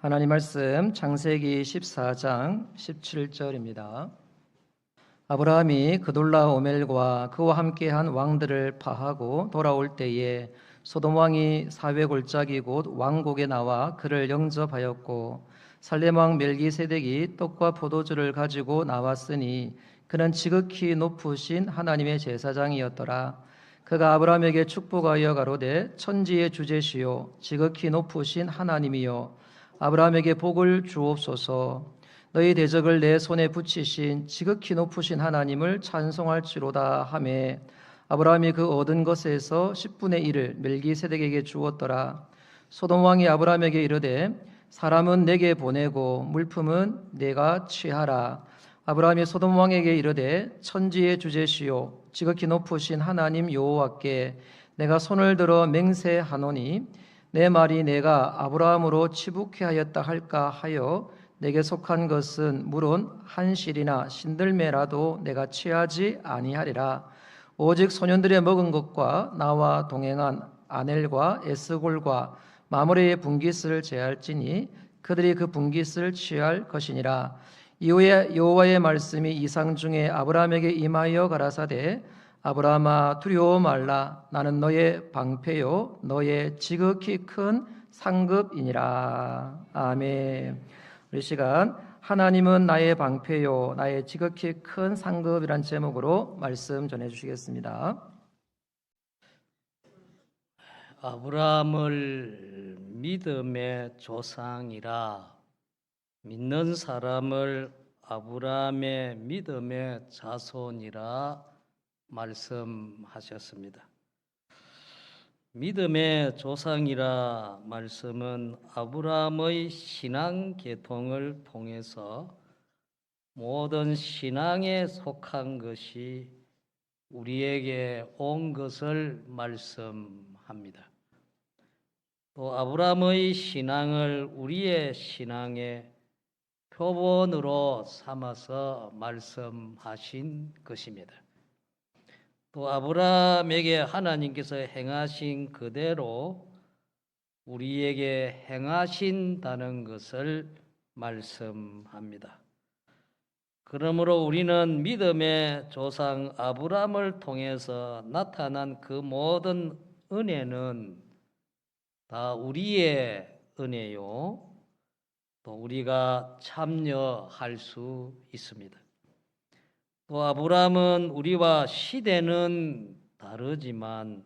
하나님 말씀 창세기 14장 17절입니다. 아브라함이 그돌라오멜과 그와 함께한 왕들을 파하고 돌아올 때에 소돔 왕이 사회 골짜기 곧 왕국에 나와 그를 영접하였고 살렘 왕 멜기세덱이 떡과 포도주를 가지고 나왔으니 그는 지극히 높으신 하나님의 제사장이었더라. 그가 아브라함에게 축복하여 가로되 천지의 주제시요 지극히 높으신 하나님이요 아브라함에게 복을 주옵소서. 너희 대적을 내 손에 붙이신 지극히 높으신 하나님을 찬송할지로다 하매 아브라함이 그 얻은 것에서 10분의 1을 멜기세덱에게 주었더라. 소돔 왕이 아브라함에게 이르되 사람은 내게 보내고 물품은 내가 취하라. 아브라함이 소돔 왕에게 이르되 천지의 주제시요 지극히 높으신 하나님 여호와께 내가 손을 들어 맹세하노니 내 말이 내가 아브라함으로 치북케 하였다 할까 하여 내게 속한 것은 물론 한 실이나 신들매라도 내가 취하지 아니하리라. 오직 소년들의 먹은 것과 나와 동행한 아넬과 에스골과 마므레의 분깃을 제할지니 그들이 그 분깃을 취할 것이니라. 이후에 여호와의 말씀이 이상 중에 아브라함에게 임하여 가라사대 아브라함아 두려워 말라. 나는 너의 방패요 너의 지극히 큰 상급이니라. 아멘. 우리 시간 하나님은 나의 방패요 나의 지극히 큰 상급이란 제목으로 말씀 전해주시겠습니다. 아브라함을 믿음의 조상이라 믿는 사람을 아브라함의 믿음의 자손이라 말씀하셨습니다. 믿음의 조상이라 말씀은 아브라함의 신앙 계통을 통해서 모든 신앙에 속한 것이 우리에게 온 것을 말씀합니다. 또 아브라함의 신앙을 우리의 신앙의 표본으로 삼아서 말씀하신 것입니다. 또 아브라함에게 하나님께서 행하신 그대로 우리에게 행하신다는 것을 말씀합니다. 그러므로 우리는 믿음의 조상 아브라함을 통해서 나타난 그 모든 은혜는 다 우리의 은혜요, 또 우리가 참여할 수 있습니다. 또 아브라함은 우리와 시대는 다르지만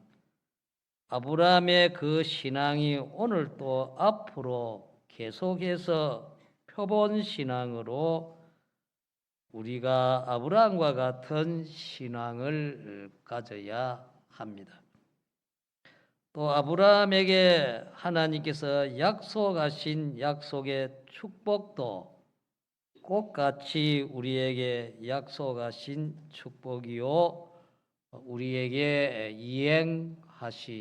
아브라함의 그 신앙이 오늘 또 앞으로 계속해서 표본 신앙으로 우리가 아브라함과 같은 신앙을 가져야 합니다. 또 아브라함에게 하나님께서 약속하신 약속의 축복도 똑같이 우리에게 약속하신 축복이요 우리에게 이행하십니다.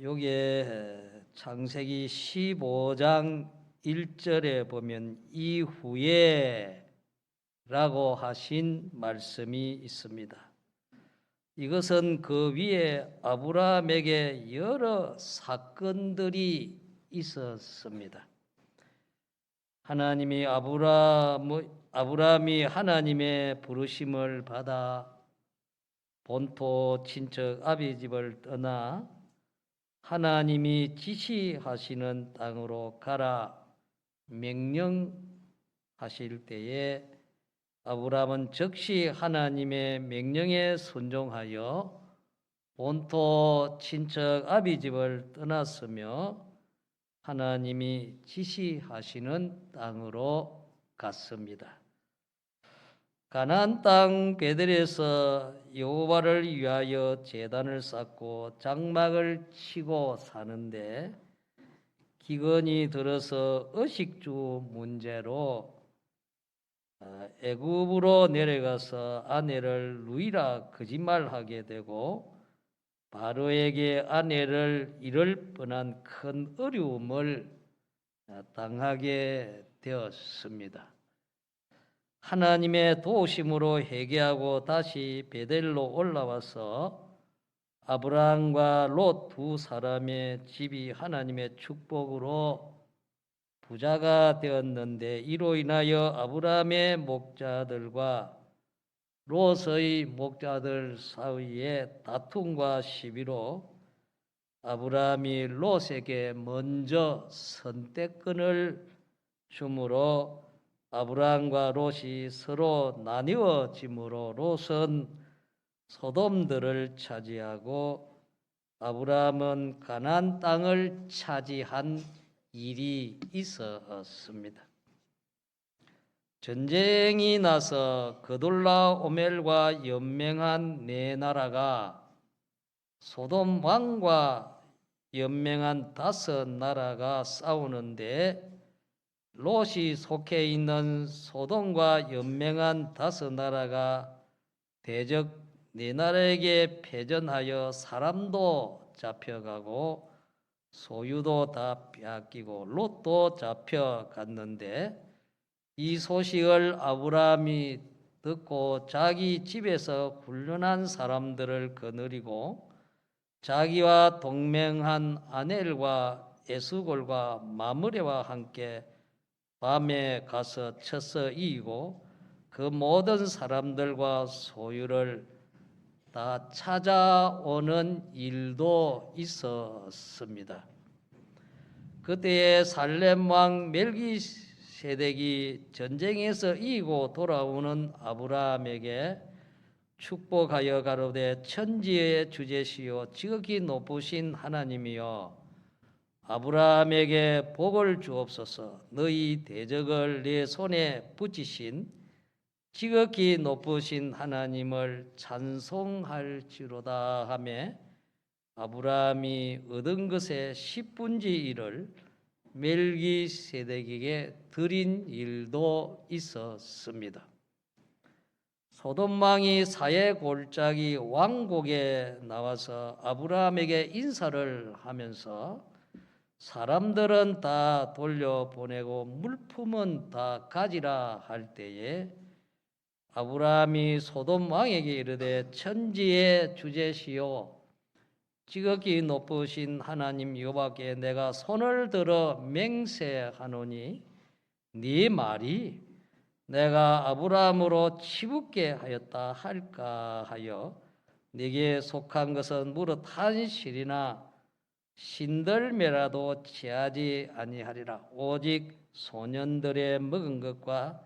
여기에 창세기 15장 1절에 보면 이후에 라고 하신 말씀이 있습니다. 이것은 그 위에 아브라함에게 여러 사건들이 있었습니다. 하나님이 아브라함이 하나님의 부르심을 받아 본토 친척 아비 집을 떠나 하나님이 지시하시는 땅으로 가라 명령하실 때에 아브라함은 즉시 하나님의 명령에 순종하여 본토 친척 아비 집을 떠났으며 하나님이 지시하시는 땅으로 갔습니다. 가나안 땅 베델에서 여호와를 위하여 제단을 쌓고 장막을 치고 사는데 기근이 들어서 의식주 문제로 애굽으로 내려가서 아내를 누이라 거짓말하게 되고 바로에게 아내를 잃을 뻔한 큰 어려움을 당하게 되었습니다. 하나님의 도우심으로 회개하고 다시 베델로 올라와서 아브라함과 롯 두 사람의 집이 하나님의 축복으로 부자가 되었는데, 이로 인하여 아브라함의 목자들과 롯의 목자들 사이에 다툼과 시비로 아브라함이 롯에게 먼저 선택권을 주므로 아브라함과 롯이 서로 나뉘어짐으로 롯은 소돔들을 차지하고 아브라함은 가나안 땅을 차지한 일이 있었습니다. 전쟁이 나서 그돌라오멜과 연맹한 네 나라가 소돔 왕과 연맹한 5 나라가 싸우는데, 롯이 속해 있는 소돔과 연맹한 5 나라가 대적 4 나라에게 패전하여 사람도 잡혀가고 소유도 다 빼앗기고 롯도 잡혀갔는데, 이 소식을 아브라함이 듣고 자기 집에서 훈련한 사람들을 거느리고 자기와 동맹한 아넬과 에스골과 마므레와 함께 밤에 가서 쳐서 이기고 그 모든 사람들과 소유를 다 찾아오는 일도 있었습니다. 그때에 살렘 왕 멜기세덱이 전쟁에서 이기고 돌아오는 아브라함에게 축복하여 가로되, 천지의 주제시요 지극히 높으신 하나님이여, 아브라함에게 복을 주옵소서. 너희 대적을 내 손에 붙이신 지극히 높으신 하나님을 찬송할지로다 하며, 아브라함이 얻은 것의 10분의 1을 멜기세덱에게 드린 일도 있었습니다. 소돔 왕이 사해 골짜기 왕곡에 나와서 아브라함에게 인사를 하면서 사람들은 다 돌려보내고 물품은 다 가지라 할 때에 아브라함이 소돔 왕에게 이르되, 천지의 주제시요 지극히 높으신 하나님 여호와께 내가 손을 들어 맹세하노니 네 말이 내가 아브라함으로 치붙게 하였다 할까 하여 네게 속한 것은 무릇 한 실이나 신들매라도 취하지 아니하리라. 오직 소년들의 먹은 것과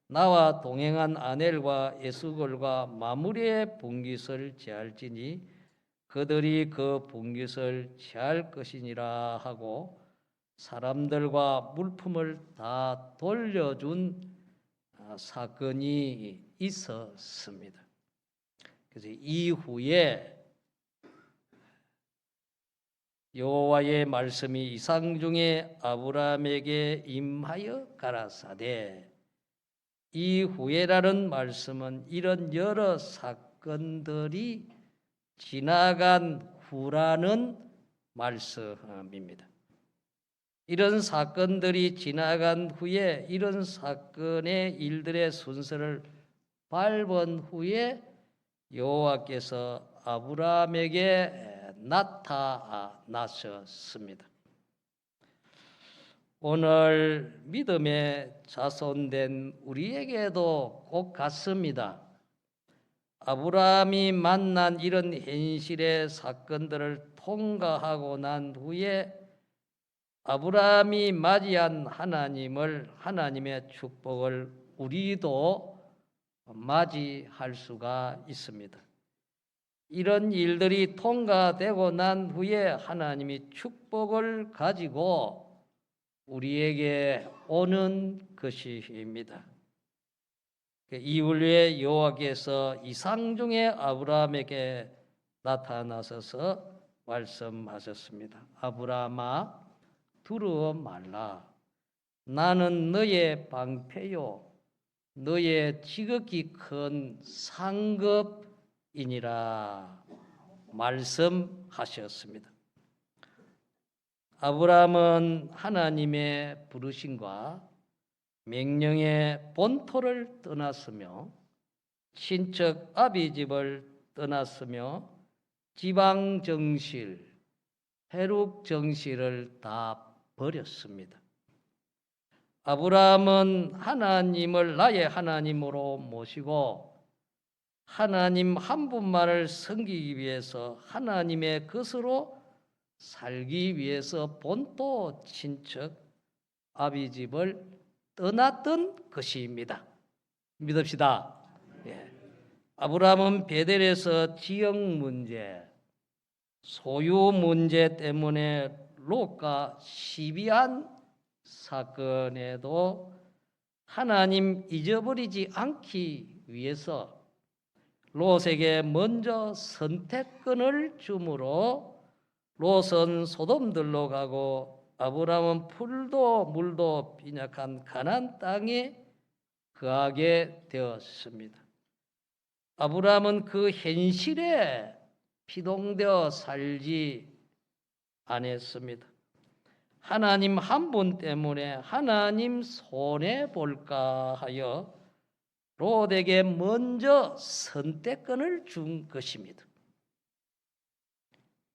나와 동행한 아넬과 에스골과 마므리의 분깃을 취할지니 그들이 그 분깃을 취할 것이니라 하고 사람들과 물품을 다 돌려준 사건이 있었습니다. 그래서 이후에 여호와의 말씀이 이상 중에 아브라함에게 임하여 가라사대, 이후에라는 말씀은 이런 여러 사건들이 지나간 후라는 말씀입니다. 이런 사건들이 지나간 후에 이런 사건의 일들의 순서를 밟은 후에 여호와께서 아브라함에게 나타나셨습니다. 오늘 믿음의 자손된 우리에게도 꼭 같습니다. 아브라함이 만난 이런 현실의 사건들을 통과하고 난 후에 아브라함이 맞이한 하나님의 축복을 우리도 맞이할 수가 있습니다. 이런 일들이 통과되고 난 후에 하나님이 축복을 가지고 우리에게 오는 것입니다. 이후에 여호와께서 이상 중에 아브라함에게 나타나셔서 말씀하셨습니다. 아브라함아, 두려워 말라. 나는 너의 방패요 너의 지극히 큰 상급이니라 말씀하셨습니다. 아브라함은 하나님의 부르심과 명령의 본토를 떠났으며 친척 아비 집을 떠났으며 지방 정실, 해륙 정실을 다 버렸습니다. 아브라함은 하나님을 나의 하나님으로 모시고 하나님 한 분만을 섬기기 위해서 하나님의 것으로 살기 위해서 본토 친척 아비 집을 떠났던 것입니다. 믿읍시다. 예. 아브라함은 베델에서 지역 문제, 소유 문제 때문에 롯과 시비한 사건에도 하나님 잊어버리지 않기 위해서 롯에게 먼저 선택권을 주므로 롯은 소돔들로 가고 아브라함은 풀도 물도 빈약한 가나안 땅에 거하게 되었습니다. 아브라함은 그 현실에 피동되어 살지 않았습니다. 하나님 한 분 때문에 하나님 손해 볼까 하여 롯에게 먼저 선택권을 준 것입니다.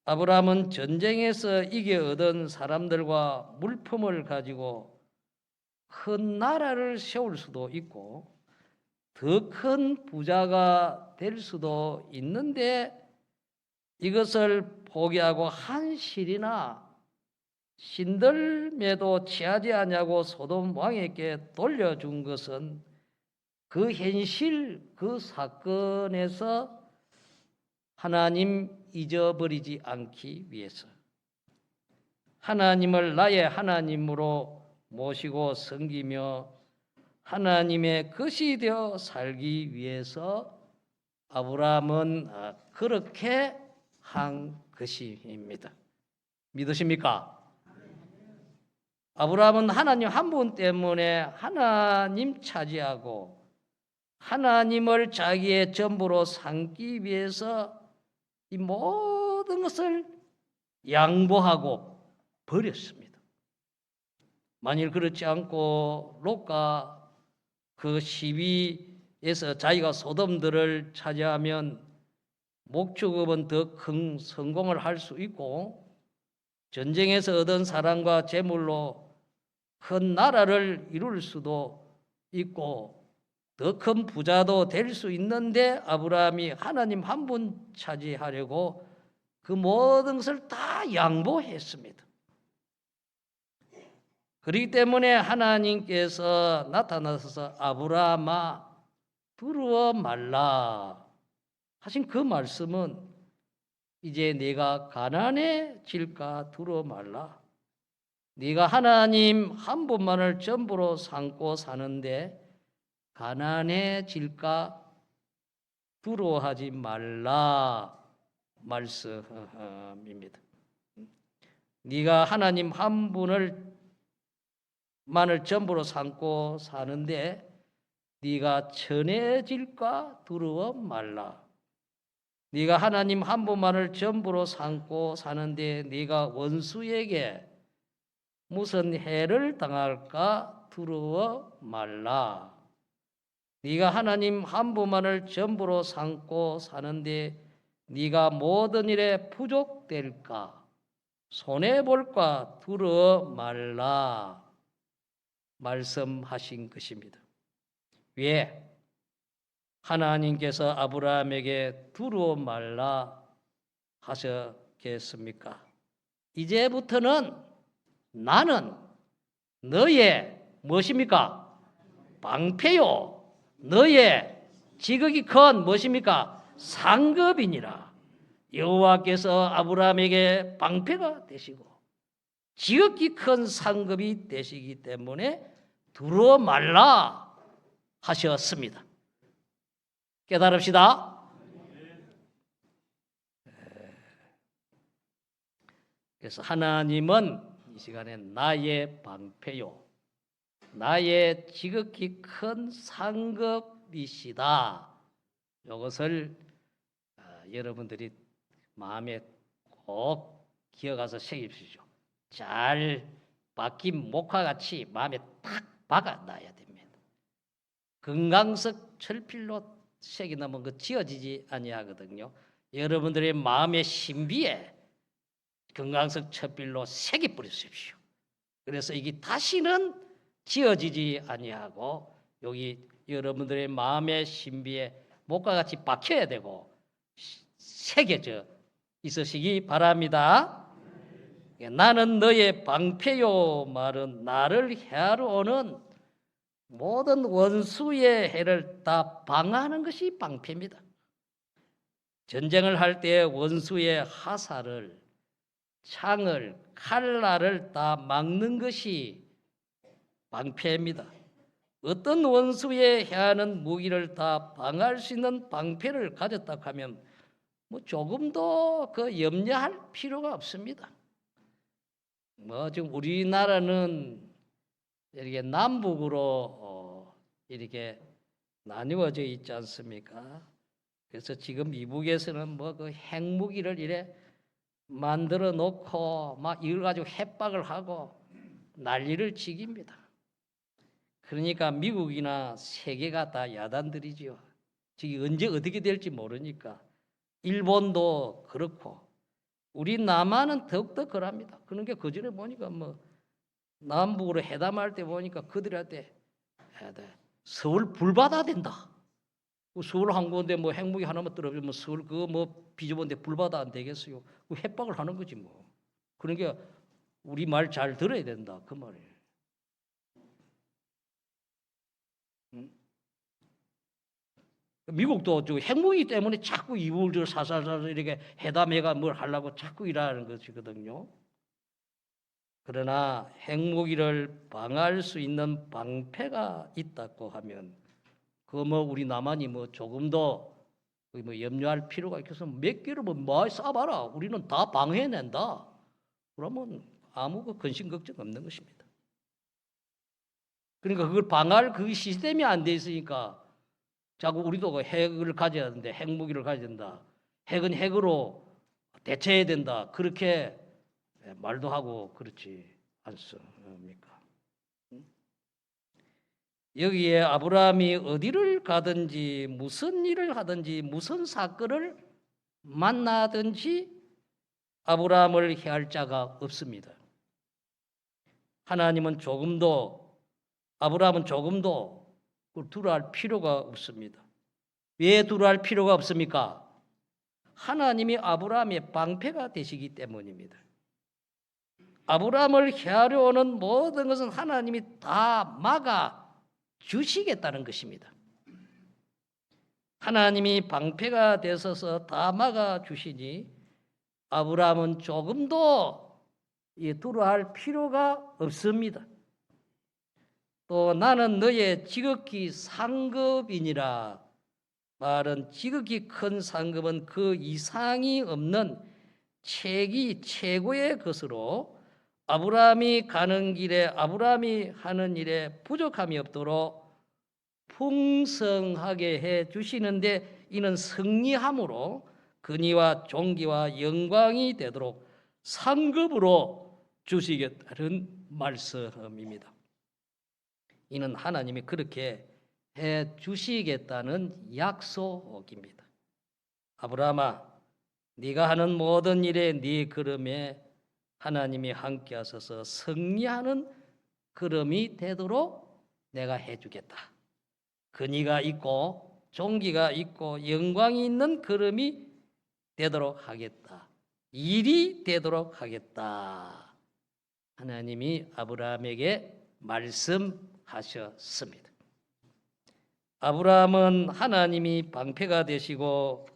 아브라함은 전쟁에서 이겨 얻은 사람들과 물품을 가지고 큰 나라를 세울 수도 있고 더 큰 부자가 될 수도 있는데 이것을 포기하고 한실이나 신들매도 취하지 않냐고 소돔 왕에게 돌려준 것은 그 현실, 그 사건에서 하나님 잊어버리지 않기 위해서 하나님을 나의 하나님으로 모시고 섬기며 하나님의 것이 되어 살기 위해서 아브라함은 그렇게 한 것입니다. 믿으십니까? 아브라함은 하나님 한 분 때문에 하나님 차지하고 하나님을 자기의 전부로 삼기 위해서 이 모든 것을 양보하고 버렸습니다. 만일 그렇지 않고 롯과 그 시비에서 자기가 소돔들을 차지하면 목축업은 더 큰 성공을 할 수 있고 전쟁에서 얻은 사랑과 재물로 큰 나라를 이룰 수도 있고 더 큰 부자도 될 수 있는데 아브라함이 하나님 한 분 차지하려고 그 모든 것을 다 양보했습니다. 그렇기 때문에 하나님께서 나타나셔서 아브라함아 두려워 말라 하신 그 말씀은 이제 네가 가난해질까 두려워 말라. 네가 하나님 한 분만을 전부로 삼고 사는데 가난해질까 두려워하지 말라 말씀입니다. 네가 하나님 한 분만을 전부로 삼고 사는데 네가 천해질까 두려워 말라. 네가 하나님 한 분만을 전부로 삼고 사는데 네가 원수에게 무슨 해를 당할까 두려워 말라. 네가 하나님 한 분만을 전부로 삼고 사는데 네가 모든 일에 부족될까 손해볼까 두려워 말라 말씀하신 것입니다. 왜? 하나님께서 아브라함에게 두려워 말라 하셨겠습니까? 이제부터는 나는 너의 무엇입니까? 방패요. 너의 지극히 큰 무엇입니까? 상급이니라. 여호와께서 아브라함에게 방패가 되시고 지극히 큰 상급이 되시기 때문에 두려워 말라 하셨습니다. 깨달읍시다. 그래서 하나님은 이 시간에 나의 방패요, 나의 지극히 큰 상급이시다. 이것을 여러분들이 마음에 꼭 기억해서 새깁시오. 잘 박힌 목화같이 마음에 딱 박아놔야 됩니다. 금강석 철필로 색이 나면 그 지어지지 아니하거든요. 여러분들의 마음의 신비에 금강석 첩빌로 새겨 뿌리십시오. 그래서 이게 다시는 지어지지 아니하고 여기 여러분들의 마음의 신비에 목과 같이 박혀야 되고 새겨져 있으시기 바랍니다. 나는 너의 방패요 말은 나를 해하러 오는 모든 원수의 해를 다 방어하는 것이 방패입니다. 전쟁을 할 때 원수의 화살을, 창을, 칼날을 다 막는 것이 방패입니다. 어떤 원수의 해하는 무기를 다 방어할 수 있는 방패를 가졌다 하면 뭐 조금도 그 염려할 필요가 없습니다. 뭐 지금 우리나라는 이렇게 남북으로 이렇게 나뉘어져 있지 않습니까? 그래서 지금 미국에서는 뭐 그 핵무기를 이래 만들어 놓고 막 이걸 가지고 협박을 하고 난리를 치깁니다. 그러니까 미국이나 세계가 다 야단들이지요. 지금 언제 어떻게 될지 모르니까 일본도 그렇고 우리 남한은 더욱더 그럽니다. 그런 게 그전에 보니까 뭐 남북으로 회담할 때 보니까 그들한테 서울 불받아야 된다. 서울 항구인데 뭐 핵무기 하나만 떨어지면 서울 그거 뭐 비좁은데 불받아 안 되겠어요. 그 협박을 하는 거지 뭐. 그러니까 우리 말 잘 들어야 된다 그 말이에요. 미국도 저 핵무기 때문에 자꾸 이불들 사살사살 이렇게 회담해가 뭘 하려고 자꾸 일하는 것이거든요. 그러나 핵무기를 방어할 수 있는 방패가 있다고 하면 그 뭐 우리 남한이 뭐 조금 더 뭐 염려할 필요가 있어서 몇 개를 뭐 많이 쏴봐라. 우리는 다 방어해낸다. 그러면 아무 그 근심 걱정 없는 것입니다. 그러니까 그걸 방어할 그 시스템이 안 돼 있으니까 자꾸 우리도 그 핵을 가져야 하는데 핵무기를 가져야 된다. 핵은 핵으로 대처해야 된다. 그렇게 말도 하고 그렇지 않습니까? 여기에 아브라함이 어디를 가든지 무슨 일을 하든지 무슨 사건을 만나든지 아브라함을 해할 자가 없습니다. 하나님은 아브라함은 조금도 두려워할 필요가 없습니다. 왜 두려워할 필요가 없습니까? 하나님이 아브라함의 방패가 되시기 때문입니다. 아브라함을 해하려 오는 모든 것은 하나님이 다 막아 주시겠다는 것입니다. 하나님이 방패가 되셔서 다 막아 주시니 아브라함은 조금도 두려워할 필요가 없습니다. 또 나는 너의 지극히 상급이니라 말은 지극히 큰 상급은 그 이상이 없는 최고의 것으로 아브라함이 가는 길에 아브라함이 하는 일에 부족함이 없도록 풍성하게 해 주시는데 이는 승리함으로 근위와 존귀와 영광이 되도록 상급으로 주시겠다는 말씀입니다. 이는 하나님이 그렇게 해 주시겠다는 약속입니다. 아브라함아, 네가 하는 모든 일에 네 걸음에 하나님이 함께 하셔서 승리하는 걸음이 되도록 내가 해주겠다. 근위가 있고 존귀가 있고 영광이 있는 걸음이 되도록 하겠다. 일이 되도록 하겠다. 하나님이 아브라함에게 말씀하셨습니다. 아브라함은 하나님이 방패가 되시고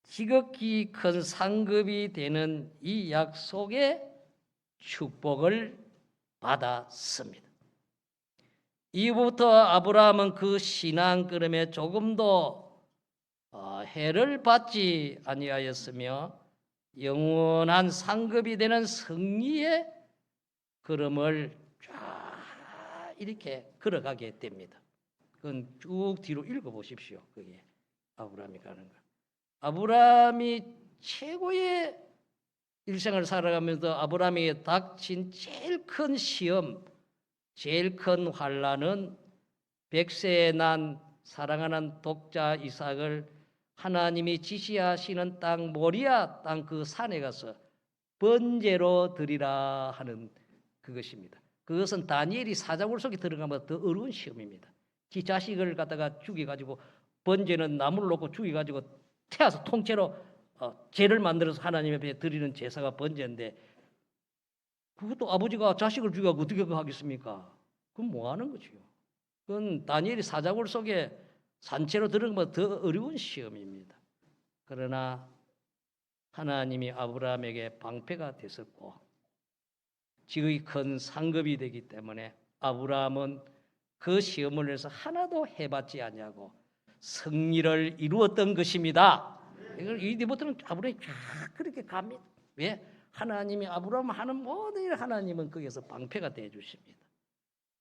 지극히 큰 상급이 되는 이 약속의 축복을 받았습니다. 이후부터 아브라함은 그 신앙 걸음에 조금도 해를 받지 아니하였으며 영원한 상급이 되는 승리의 걸음을 쫙 이렇게 걸어가게 됩니다. 그건 쭉 뒤로 읽어보십시오. 그게 아브라함이 가는 거. 아브라함이 최고의 일생을 살아가면서 아브라함에게 닥친 제일 큰 시험, 제일 큰 환난은 100세에 난 사랑하는 독자 이삭을 하나님이 지시하시는 땅 모리아 땅 그 산에 가서 번제로 드리라 하는 그것입니다. 그것은 다니엘이 사자굴 속에 들어가면 더 어려운 시험입니다. 지 자식을 갖다가 죽여가지고 번제는 나무를 놓고 죽여가지고 태워서 통째로 제를 만들어서 하나님 앞에 드리는 제사가 번제인데 그것도 아버지가 자식을 죽여서 어떻게 하겠습니까? 그건 뭐 하는 거지요? 그건 다니엘이 사자굴 속에 산채로 들어가면 더 어려운 시험입니다. 그러나 하나님이 아브라함에게 방패가 됐었고 지극히 큰 상급이 되기 때문에 아브라함은 그 시험을 위해서 하나도 해봤지 않냐고 승리를 이루었던 것입니다. 이걸 이제부터는 아브라함이 쫙 그렇게 갑니다. 왜? 하나님이 아브라함 하는 모든 일 하나님은 거기서 방패가 되어 주십니다.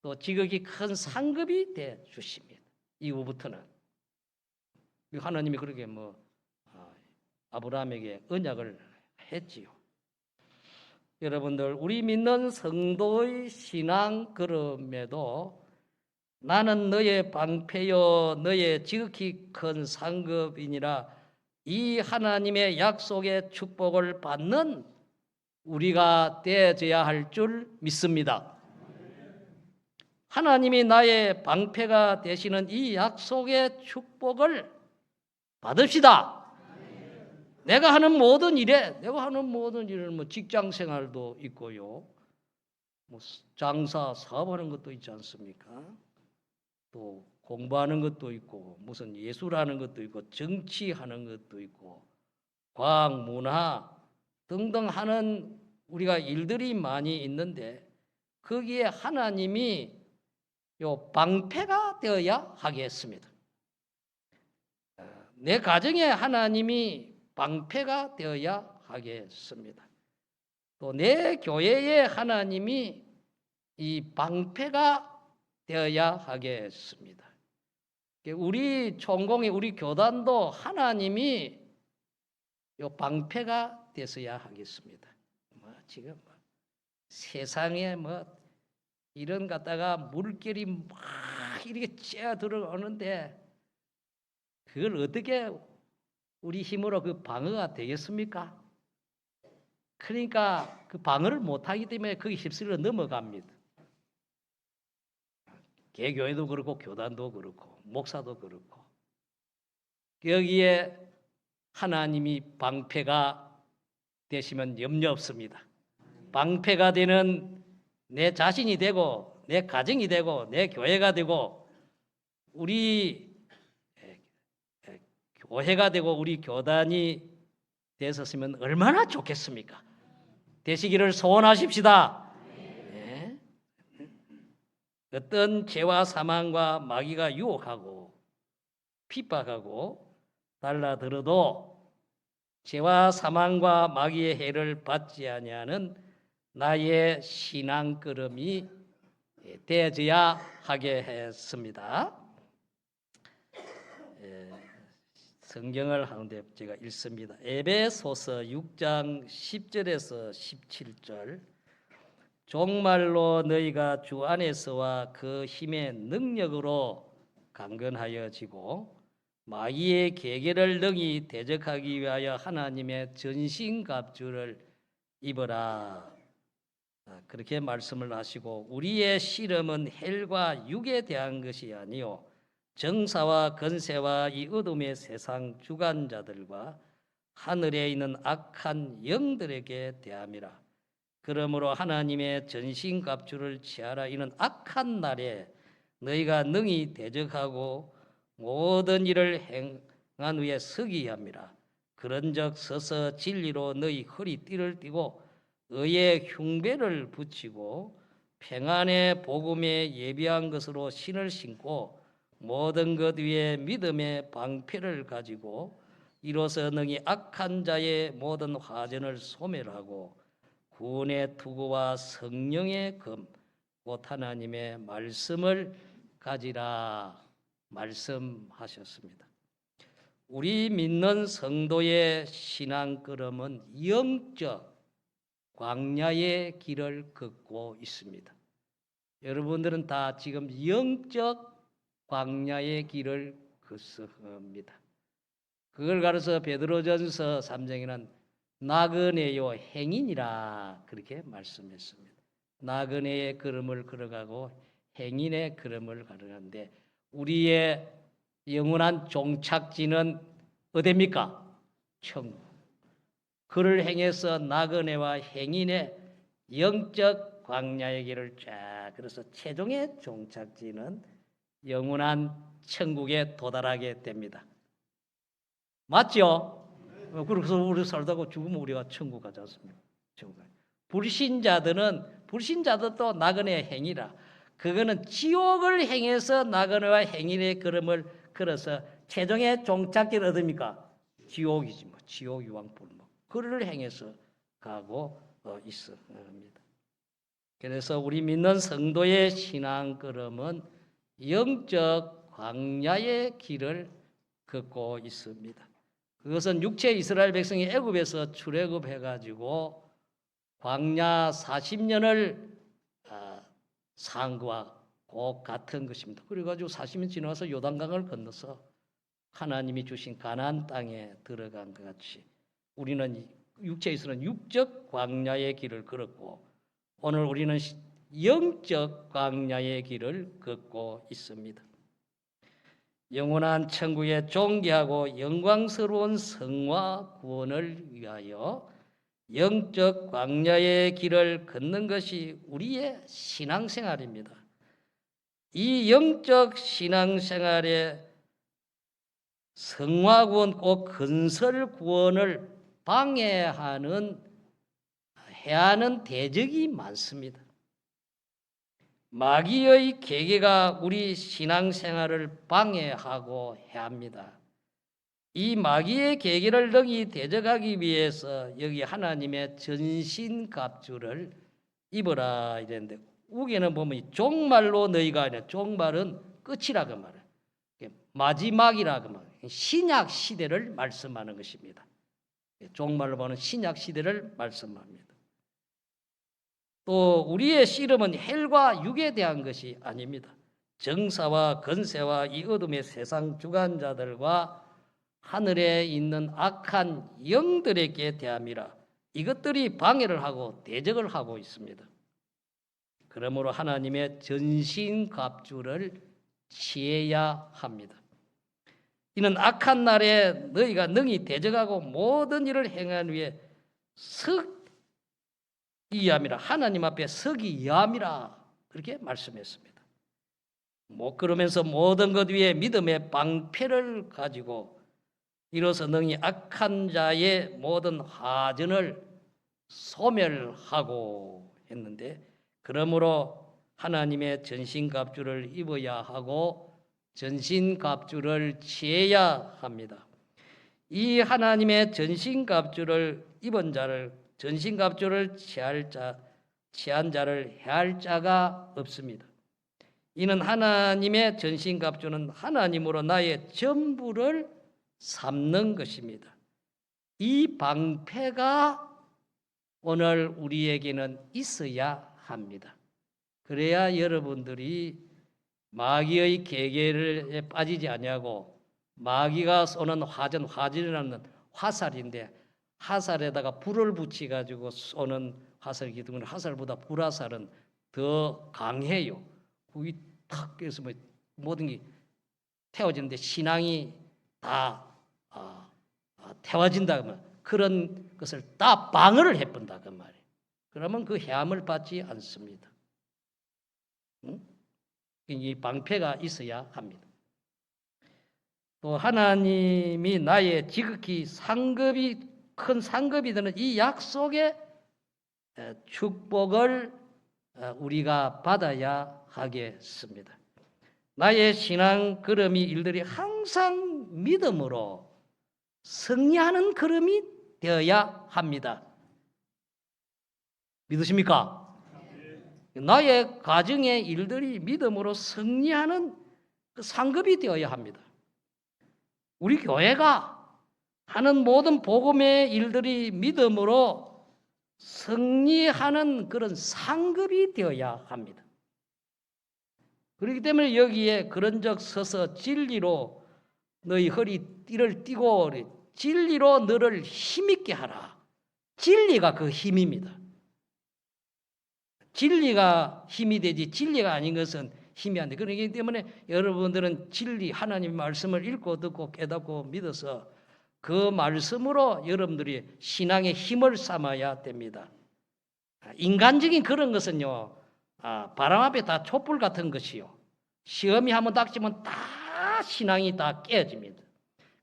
또 지극히 큰 상급이 되어 주십니다. 이후부터는 하나님이 그렇게 아브라함에게 언약을 했지요. 여러분들 우리 믿는 성도의 신앙 걸음에도 나는 너의 방패요 너의 지극히 큰 상급이니라 이 하나님의 약속의 축복을 받는 우리가 되어져야 할 줄 믿습니다. 하나님이 나의 방패가 되시는 이 약속의 축복을 받읍시다. 내가 하는 모든 일을 직장 생활도 있고요. 장사 사업하는 것도 있지 않습니까? 또 공부하는 것도 있고 무슨 예술하는 것도 있고 정치하는 것도 있고 과학, 문화 등등 하는 우리가 일들이 많이 있는데 거기에 하나님이 요 방패가 되어야 하겠습니다. 내 가정에 하나님이 방패가 되어야 하겠습니다. 또 내 교회에 하나님이 이 방패가 되어야 하겠습니다. 우리 총공이 우리 교단도 하나님이 요 방패가 되어야 하겠습니다. 지금 세상에 이런 갖다가 물결이 막 이렇게 쬐어 들어오는데 그걸 어떻게 우리 힘으로 그 방어가 되겠습니까? 그러니까 그 방어를 못하기 때문에 거기 휩쓸려 넘어갑니다. 개교회도 그렇고 교단도 그렇고 목사도 그렇고 여기에 하나님이 방패가 되시면 염려 없습니다. 방패가 되는 내 자신이 되고 내 가정이 되고 내 교회가 되고 우리 교회가 되고 우리 교단이 되었으면 얼마나 좋겠습니까? 되시기를 소원하십시다. 네. 어떤 죄와 사망과 마귀가 유혹하고 핍박하고 달라들어도 죄와 사망과 마귀의 해를 받지 아니하는 나의 신앙 걸음이 되어져야 하게 했습니다. 성경을 하는데 제가 읽습니다. 에베소서 6장 10절에서 17절 정말로 너희가 주 안에서와 그 힘의 능력으로 강건하여지고 마귀의 계계를 능히 대적하기 위하여 하나님의 전신갑주를 입어라. 그렇게 말씀을 하시고 우리의 씨름은 헬과 육에 대한 것이 아니요 정사와 권세와 이 어둠의 세상 주관자들과 하늘에 있는 악한 영들에게 대함이라. 그러므로 하나님의 전신갑주를 취하라. 이는 악한 날에 너희가 능히 대적하고 모든 일을 행한 후에 서기 함이라. 그런즉 서서 진리로 너희 허리띠를 띠고 의의 흉배를 붙이고 평안의 복음에 예비한 것으로 신을 신고 모든 것 위에 믿음의 방패를 가지고 이로써 능히 악한 자의 모든 화전을 소멸하고 구원의 투구와 성령의 검 곧 하나님의 말씀을 가지라 말씀하셨습니다. 우리 믿는 성도의 신앙 걸음은 영적 광야의 길을 걷고 있습니다. 여러분들은 다 지금 영적 광야의 길을 걷습니다. 그걸 가르쳐 베드로전서 3장에는 나그네요 행인이라 그렇게 말씀했습니다. 나그네의 걸음을 걸어가고 행인의 걸음을 걸어가는데 우리의 영원한 종착지는 어디입니까? 천국. 그를 행해서 나그네와 행인의 영적 광야의 길을 쫙 그래서 최종의 종착지는 영원한 천국에 도달하게 됩니다. 맞죠? 그래서 우리 살다가 죽으면 우리가 천국 가지 않습니까? 천국. 불신자들도 나그네의 행위라. 그거는 지옥을 행해서 나그네와 행인의 걸음을 걸어서 최종의 종착지는 어디입니까? 지옥이지 뭐. 지옥 유황불목. 그를 행해서 가고 있습니다. 그래서 우리 믿는 성도의 신앙 걸음은 영적 광야의 길을 걷고 있습니다. 그것은 육체 이스라엘 백성이 애굽에서 출애굽해 가지고 광야 40년을 산 것과 꼭 같은 것입니다. 그래 가지고 40년 지나서 요단강을 건너서 하나님이 주신 가나안 땅에 들어간 것 같이 우리는 육체에서는 육적 광야의 길을 걸었고 오늘 우리는 영적 광야의 길을 걷고 있습니다. 영원한 천국의 존귀하고 영광스러운 성화 구원을 위하여 영적 광야의 길을 걷는 것이 우리의 신앙생활입니다. 이 영적 신앙생활의 성화 구원, 꼭 건설 구원을 방해하는 해야 하는 대적이 많습니다. 마귀의 계계가 우리 신앙생활을 방해하고 해야 합니다. 이 마귀의 계계를 능히 대적하기 위해서 여기 하나님의 전신갑주를 입어라 이랬는데 우기는 보면 종말로 너희가 아니라 종말은 끝이라 그 말이에요. 마지막이라 그 말이에요. 신약 시대를 말씀하는 것입니다. 종말로 보는 신약 시대를 말씀합니다. 또 우리의 씨름은 헬과 육에 대한 것이 아닙니다. 정사와 건세와 이 어둠의 세상 주관자들과 하늘에 있는 악한 영들에게 대함이라. 이것들이 방해를 하고 대적을 하고 있습니다. 그러므로 하나님의 전신갑주를 취해야 합니다. 이는 악한 날에 너희가 능히 대적하고 모든 일을 행하기 위해 서기함이라. 하나님 앞에 서기함이라 그렇게 말씀했습니다. 그러면서 모든 것 위에 믿음의 방패를 가지고 이로써 능히 악한 자의 모든 화전을 소멸하고 했는데 그러므로 하나님의 전신갑주를 입어야 하고 전신갑주를 취해야 합니다. 이 하나님의 전신갑주를 입은 자를 전신갑주를 취한 자를 해할 자가 없습니다. 이는 하나님의 전신갑주는 하나님으로 나의 전부를 삼는 것입니다. 이 방패가 오늘 우리에게는 있어야 합니다. 그래야 여러분들이 마귀의 계계에 빠지지 아니하고 마귀가 쏘는 화전이라는 화살인데 화살에다가 불을 붙여 가지고 쏘는 화살이기 때문에 화살보다 불화살은 더 강해요. 거기 탁 해서 모든 게 태워지는데 신앙이 다 태워진다 그 말. 그런 것을 다 방어를 해본다 그 말이에요. 그러면 그 해함을 받지 않습니다. 응? 이 방패가 있어야 합니다. 또 하나님이 나의 지극히 큰 상급이 되는 이 약속의 축복을 우리가 받아야 하겠습니다. 나의 신앙 걸음이 일들이 항상 믿음으로 승리하는 걸음이 되어야 합니다. 믿으십니까? 나의 가정의 일들이 믿음으로 승리하는 그 상급이 되어야 합니다. 우리 교회가 하는 모든 복음의 일들이 믿음으로 승리하는 그런 상급이 되어야 합니다. 그렇기 때문에 여기에 그런즉 서서 진리로 너희 허리띠를 띠고 진리로 너를 힘있게 하라. 진리가 그 힘입니다. 진리가 힘이 되지 진리가 아닌 것은 힘이 안 돼. 그렇기 때문에 여러분들은 진리 하나님의 말씀을 읽고 듣고 깨닫고 믿어서 그 말씀으로 여러분들이 신앙의 힘을 삼아야 됩니다. 인간적인 그런 것은요, 바람 앞에 다 촛불 같은 것이요. 시험이 한번 닥치면 다 신앙이 다 깨어집니다.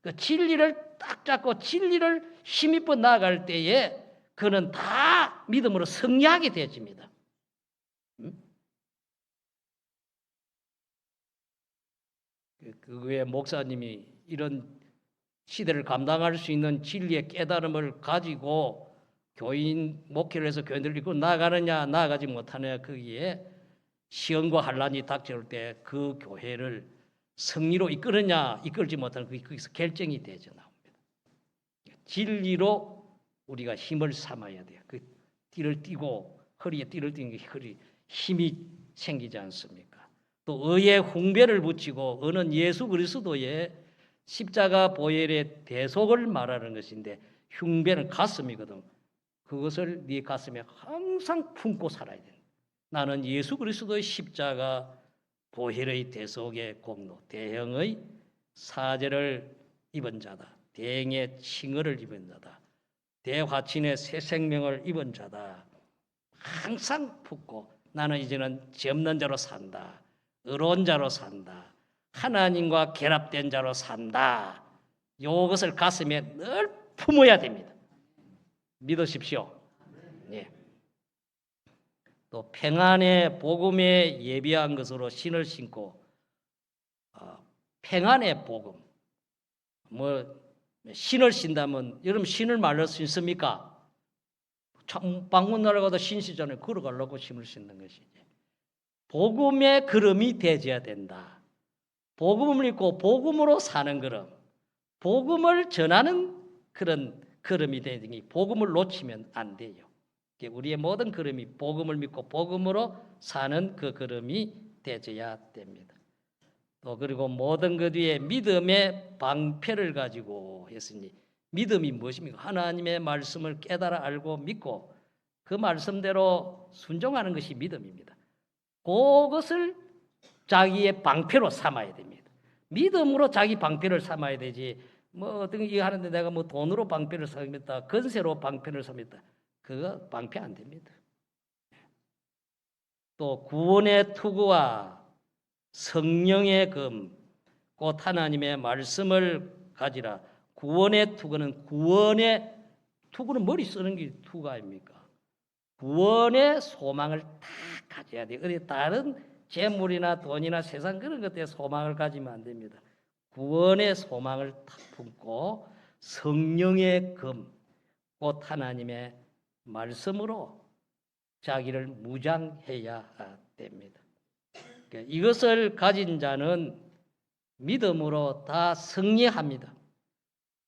그 진리를 딱 잡고 진리를 힘입어 나아갈 때에 그는 다 믿음으로 승리하게 되어집니다. 그 외에 목사님이 이런 시대를 감당할 수 있는 진리의 깨달음을 가지고 교인 목회를 해서 교인들 이끌고 나아가느냐 나아가지 못하느냐 거기에 시험과 환란이 닥쳐올 때 그 교회를 승리로 이끌느냐 이끌지 못하는 거기서 결정이 되죠 나옵니다. 진리로 우리가 힘을 삼아야 돼요. 그 띠를 띠고 허리에 띠를 띠는 게 허리 힘이 생기지 않습니까? 또 의의 훈배를 붙이고 의는 예수 그리스도의 십자가 보혈의 대속을 말하는 것인데 흉배는 가슴이거든. 그것을 네 가슴에 항상 품고 살아야 돼. 나는 예수 그리스도의 십자가 보혈의 대속의 공로, 대형의 사죄를 입은 자다. 대행의 칭의를 입은 자다. 대화친의 새 생명을 입은 자다. 항상 품고 나는 이제는 죄 없는 자로 산다. 의로운 자로 산다. 하나님과 결합된 자로 산다. 이것을 가슴에 늘 품어야 됩니다. 믿으십시오. 네. 또 평안의 복음에 예비한 것으로 신을 신고 평안의 복음 신을 신다면 여러분 신을 말릴 수 있습니까? 방문 날아가다 신 신잖아요. 걸어가려고 신을 신는 것이지. 복음의 걸음이 되어야 된다. 복음을 믿고 복음으로 사는 걸음, 복음을 전하는 그런 걸음이 되니 복음을 놓치면 안 돼요. 우리의 모든 걸음이 복음을 믿고 복음으로 사는 그 걸음이 되어야 됩니다. 또 그리고 모든 것 위에 믿음의 방패를 가지고 했으니 믿음이 무엇입니까? 하나님의 말씀을 깨달아 알고 믿고 그 말씀대로 순종하는 것이 믿음입니다. 그것을 자기의 방패로 삼아야 됩니다. 믿음으로 자기 방패를 삼아야 되지. 어떤 이거 하는데 내가 돈으로 방패를 삼겠다, 건세로 방패를 삼겠다. 그거 방패 안 됩니다. 또 구원의 투구와 성령의 금, 곧 하나님의 말씀을 가지라. 구원의 투구는 머리 쓰는 게 투구 아닙니까? 구원의 소망을 다 가져야 돼요. 어디 다른 재물이나 돈이나 세상 그런 것에 소망을 가지면 안 됩니다. 구원의 소망을 다 품고 성령의 금, 곧 하나님의 말씀으로 자기를 무장해야 됩니다. 이것을 가진 자는 믿음으로 다 승리합니다.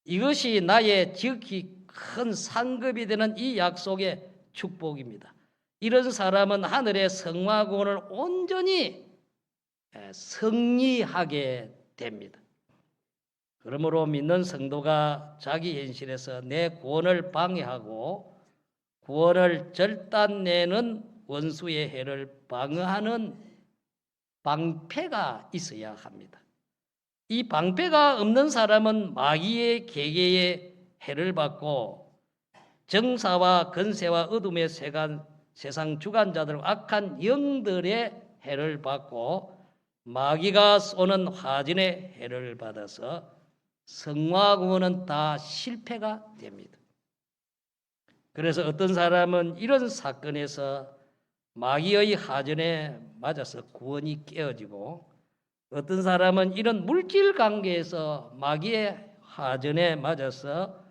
이것이 나의 지극히 큰 상급이 되는 이 약속의 축복입니다. 이런 사람은 하늘의 성화구원을 온전히 승리하게 됩니다. 그러므로 믿는 성도가 자기 현실에서 내 구원을 방해하고 구원을 절단내는 원수의 해를 방어하는 방패가 있어야 합니다. 이 방패가 없는 사람은 마귀의 계계에 해를 받고 정사와 건세와 어둠의 세상 주관자들 악한 영들의 해를 받고 마귀가 쏘는 화진의 해를 받아서 성화구원은 다 실패가 됩니다. 그래서 어떤 사람은 이런 사건에서 마귀의 하전에 맞아서 구원이 깨어지고 어떤 사람은 이런 물질 관계에서 마귀의 하전에 맞아서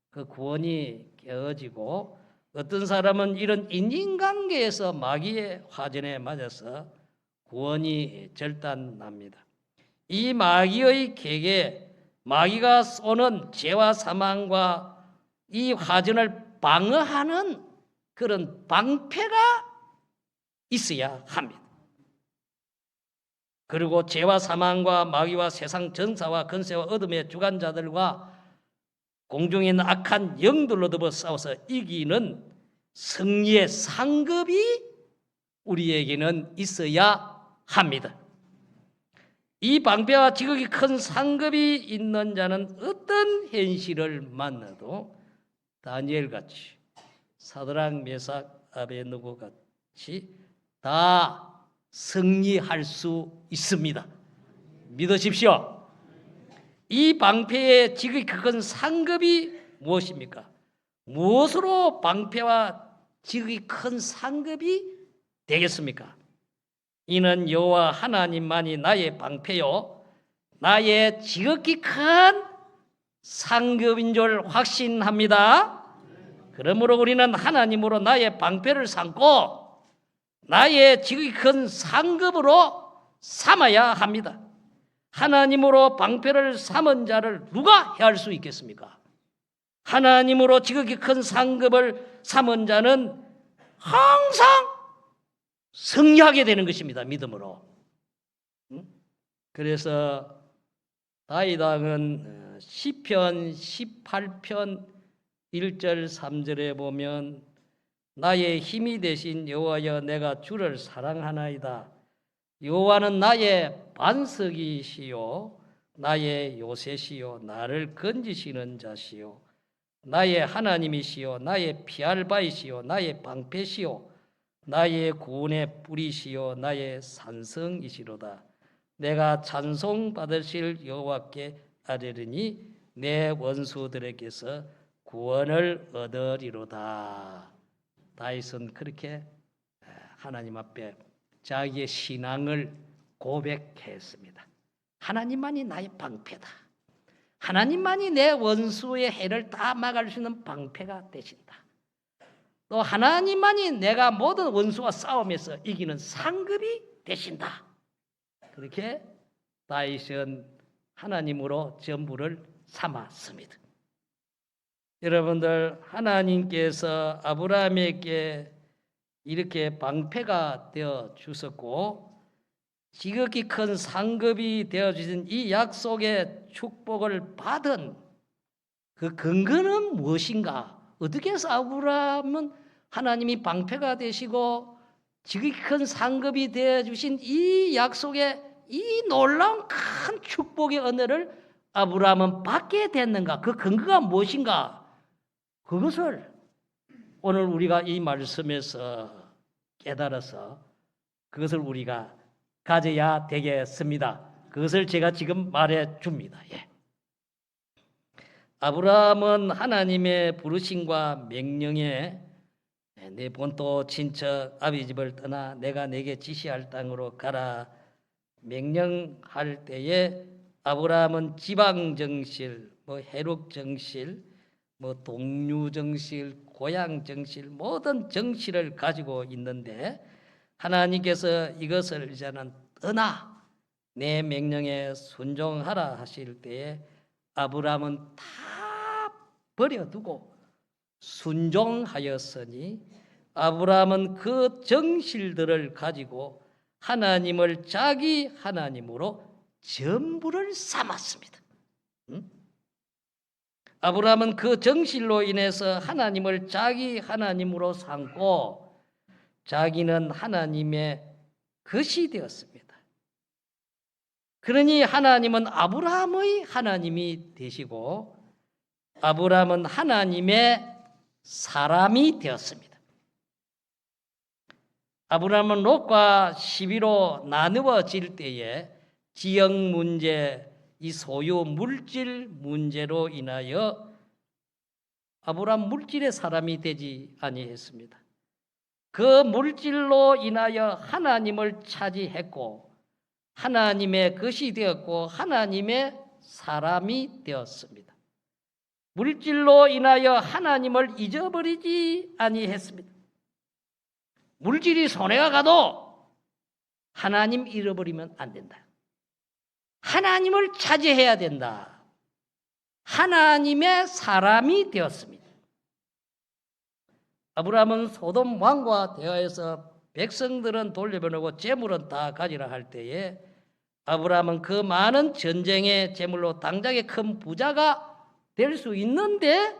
그 구원이 깨어지고 어떤 사람은 이런 인간관계에서 마귀의 화전에 맞아서 구원이 절단납니다. 이 마귀의 계계, 마귀가 쏘는 죄와 사망과 이 화전을 방어하는 그런 방패가 있어야 합니다. 그리고 죄와 사망과 마귀와 세상 전사와 권세와 어둠의 주관자들과 공중에 있는 악한 영들로 더불어 싸워서 이기는 승리의 상급이 우리에게는 있어야 합니다. 이 방패와 지극히 큰 상급이 있는 자는 어떤 현실을 만나도 다니엘같이 사드락 메삭 아베느고 같이 다 승리할 수 있습니다. 믿으십시오. 이 방패의 지극히 큰 상급이 무엇입니까? 무엇으로 방패와 지극히 큰 상급이 되겠습니까? 이는 여호와 하나님만이 나의 방패요 나의 지극히 큰 상급인 줄 확신합니다. 그러므로 우리는 하나님으로 나의 방패를 삼고 나의 지극히 큰 상급으로 삼아야 합니다. 하나님으로 방패를 삼은 자를 누가 해할 수 있겠습니까? 하나님으로 지극히 큰 상급을 삼은 자는 항상 승리하게 되는 것입니다. 믿음으로. 그래서 다윗 왕은 시편 18편 1절 3절에 보면 나의 힘이 되신 여호와여 내가 주를 사랑하나이다. 여호와는 나의 반석이시요 나의 요새시요 나를 건지시는 자시요 나의 하나님이시요 나의 피할 바이시요 나의 방패시요 나의 구원의 뿌리시요 나의 산성이시로다. 내가 찬송 받으실 여호와께 아뢰리니 내 원수들에게서 구원을 얻으리로다. 다윗은 그렇게 하나님 앞에 자기의 신앙을 고백했습니다. 하나님만이 나의 방패다. 하나님만이 내 원수의 해를 다 막을 수 있는 방패가 되신다. 또 하나님만이 내가 모든 원수와 싸움에서 이기는 상급이 되신다. 그렇게 다윗은 하나님으로 전부를 삼았습니다. 여러분들 하나님께서 아브라함에게 이렇게 방패가 되어 주셨고 지극히 큰 상급이 되어 주신 이 약속의 축복을 받은 그 근거는 무엇인가? 어떻게 해서 아브라함은 하나님이 방패가 되시고 지극히 큰 상급이 되어 주신 이 약속의 이 놀라운 큰 축복의 은혜를 아브라함은 받게 됐는가? 그 근거가 무엇인가? 그것을 오늘 우리가 이 말씀에서 깨달아서 그것을 우리가 가져야 되겠습니다. 그것을 제가 지금 말해 줍니다. 예. 아브라함은 하나님의 부르심과 명령에 내 본토 친척 아비 집을 떠나 내가 내게 지시할 땅으로 가라 명령할 때에 아브라함은 지방정실, 해룩정실, 동류정실, 고향정실 모든 정실을 가지고 있는데 하나님께서 이것을 이제는 떠나 내 명령에 순종하라 하실 때에 아브라함은 다 버려두고 순종하였으니 아브라함은 그 정실들을 가지고 하나님을 자기 하나님으로 전부를 삼았습니다. 아브라함은 그 정실로 인해서 하나님을 자기 하나님으로 삼고 자기는 하나님의 것이 되었습니다. 그러니 하나님은 아브라함의 하나님이 되시고 아브라함은 하나님의 사람이 되었습니다. 아브라함은 롯과 시비로 나누어질 때에 지역 문제, 이 소유 물질 문제로 인하여 아브라함 물질의 사람이 되지 아니했습니다. 그 물질로 인하여 하나님을 차지했고 하나님의 것이 되었고 하나님의 사람이 되었습니다. 물질로 인하여 하나님을 잊어버리지 아니했습니다. 물질이 손해가 가도 하나님 잃어버리면 안 된다. 하나님을 차지해야 된다. 하나님의 사람이 되었습니다. 아브라함은 소돔 왕과 대화해서 백성들은 돌려보내고 재물은 다 가지라 할 때에 아브라함은 그 많은 전쟁의 재물로 당장의 큰 부자가 될 수 있는데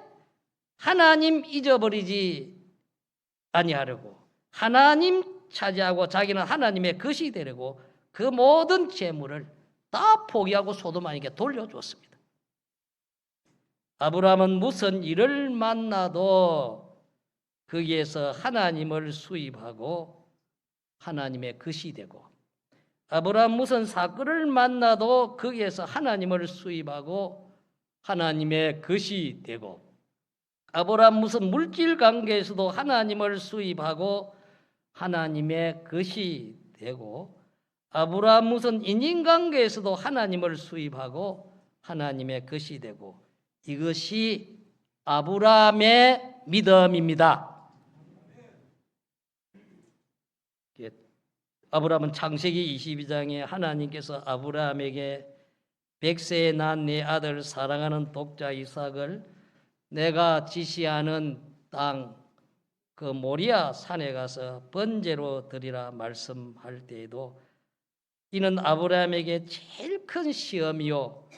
하나님 잊어버리지 아니하려고, 하나님 차지하고 자기는 하나님의 것이 되려고 그 모든 재물을 다 포기하고 소돔왕에게 돌려주었습니다. 아브라함은 무슨 일을 만나도 거기에서 하나님을 수입하고 하나님의 것이 되고, 아브라함 무슨 사건을 만나도 거기에서 하나님을 수입하고 하나님의 것이 되고, 아브라함 무슨 물질 관계에서도 하나님을 수입하고 하나님의 것이 되고, 아브라함 무슨 인간관계에서도 하나님을 수입하고 하나님의 것이 되고, 이것이 아브라함의 믿음입니다. 아브라함은 창세기 22장에 하나님께서 아브라함에게 100세에 난 네 아들 사랑하는 독자 이삭을 내가 지시하는 땅 그 모리아 산에 가서 번제로 드리라 말씀할 때에도 이는 아브라함에게 제일 큰 시험이요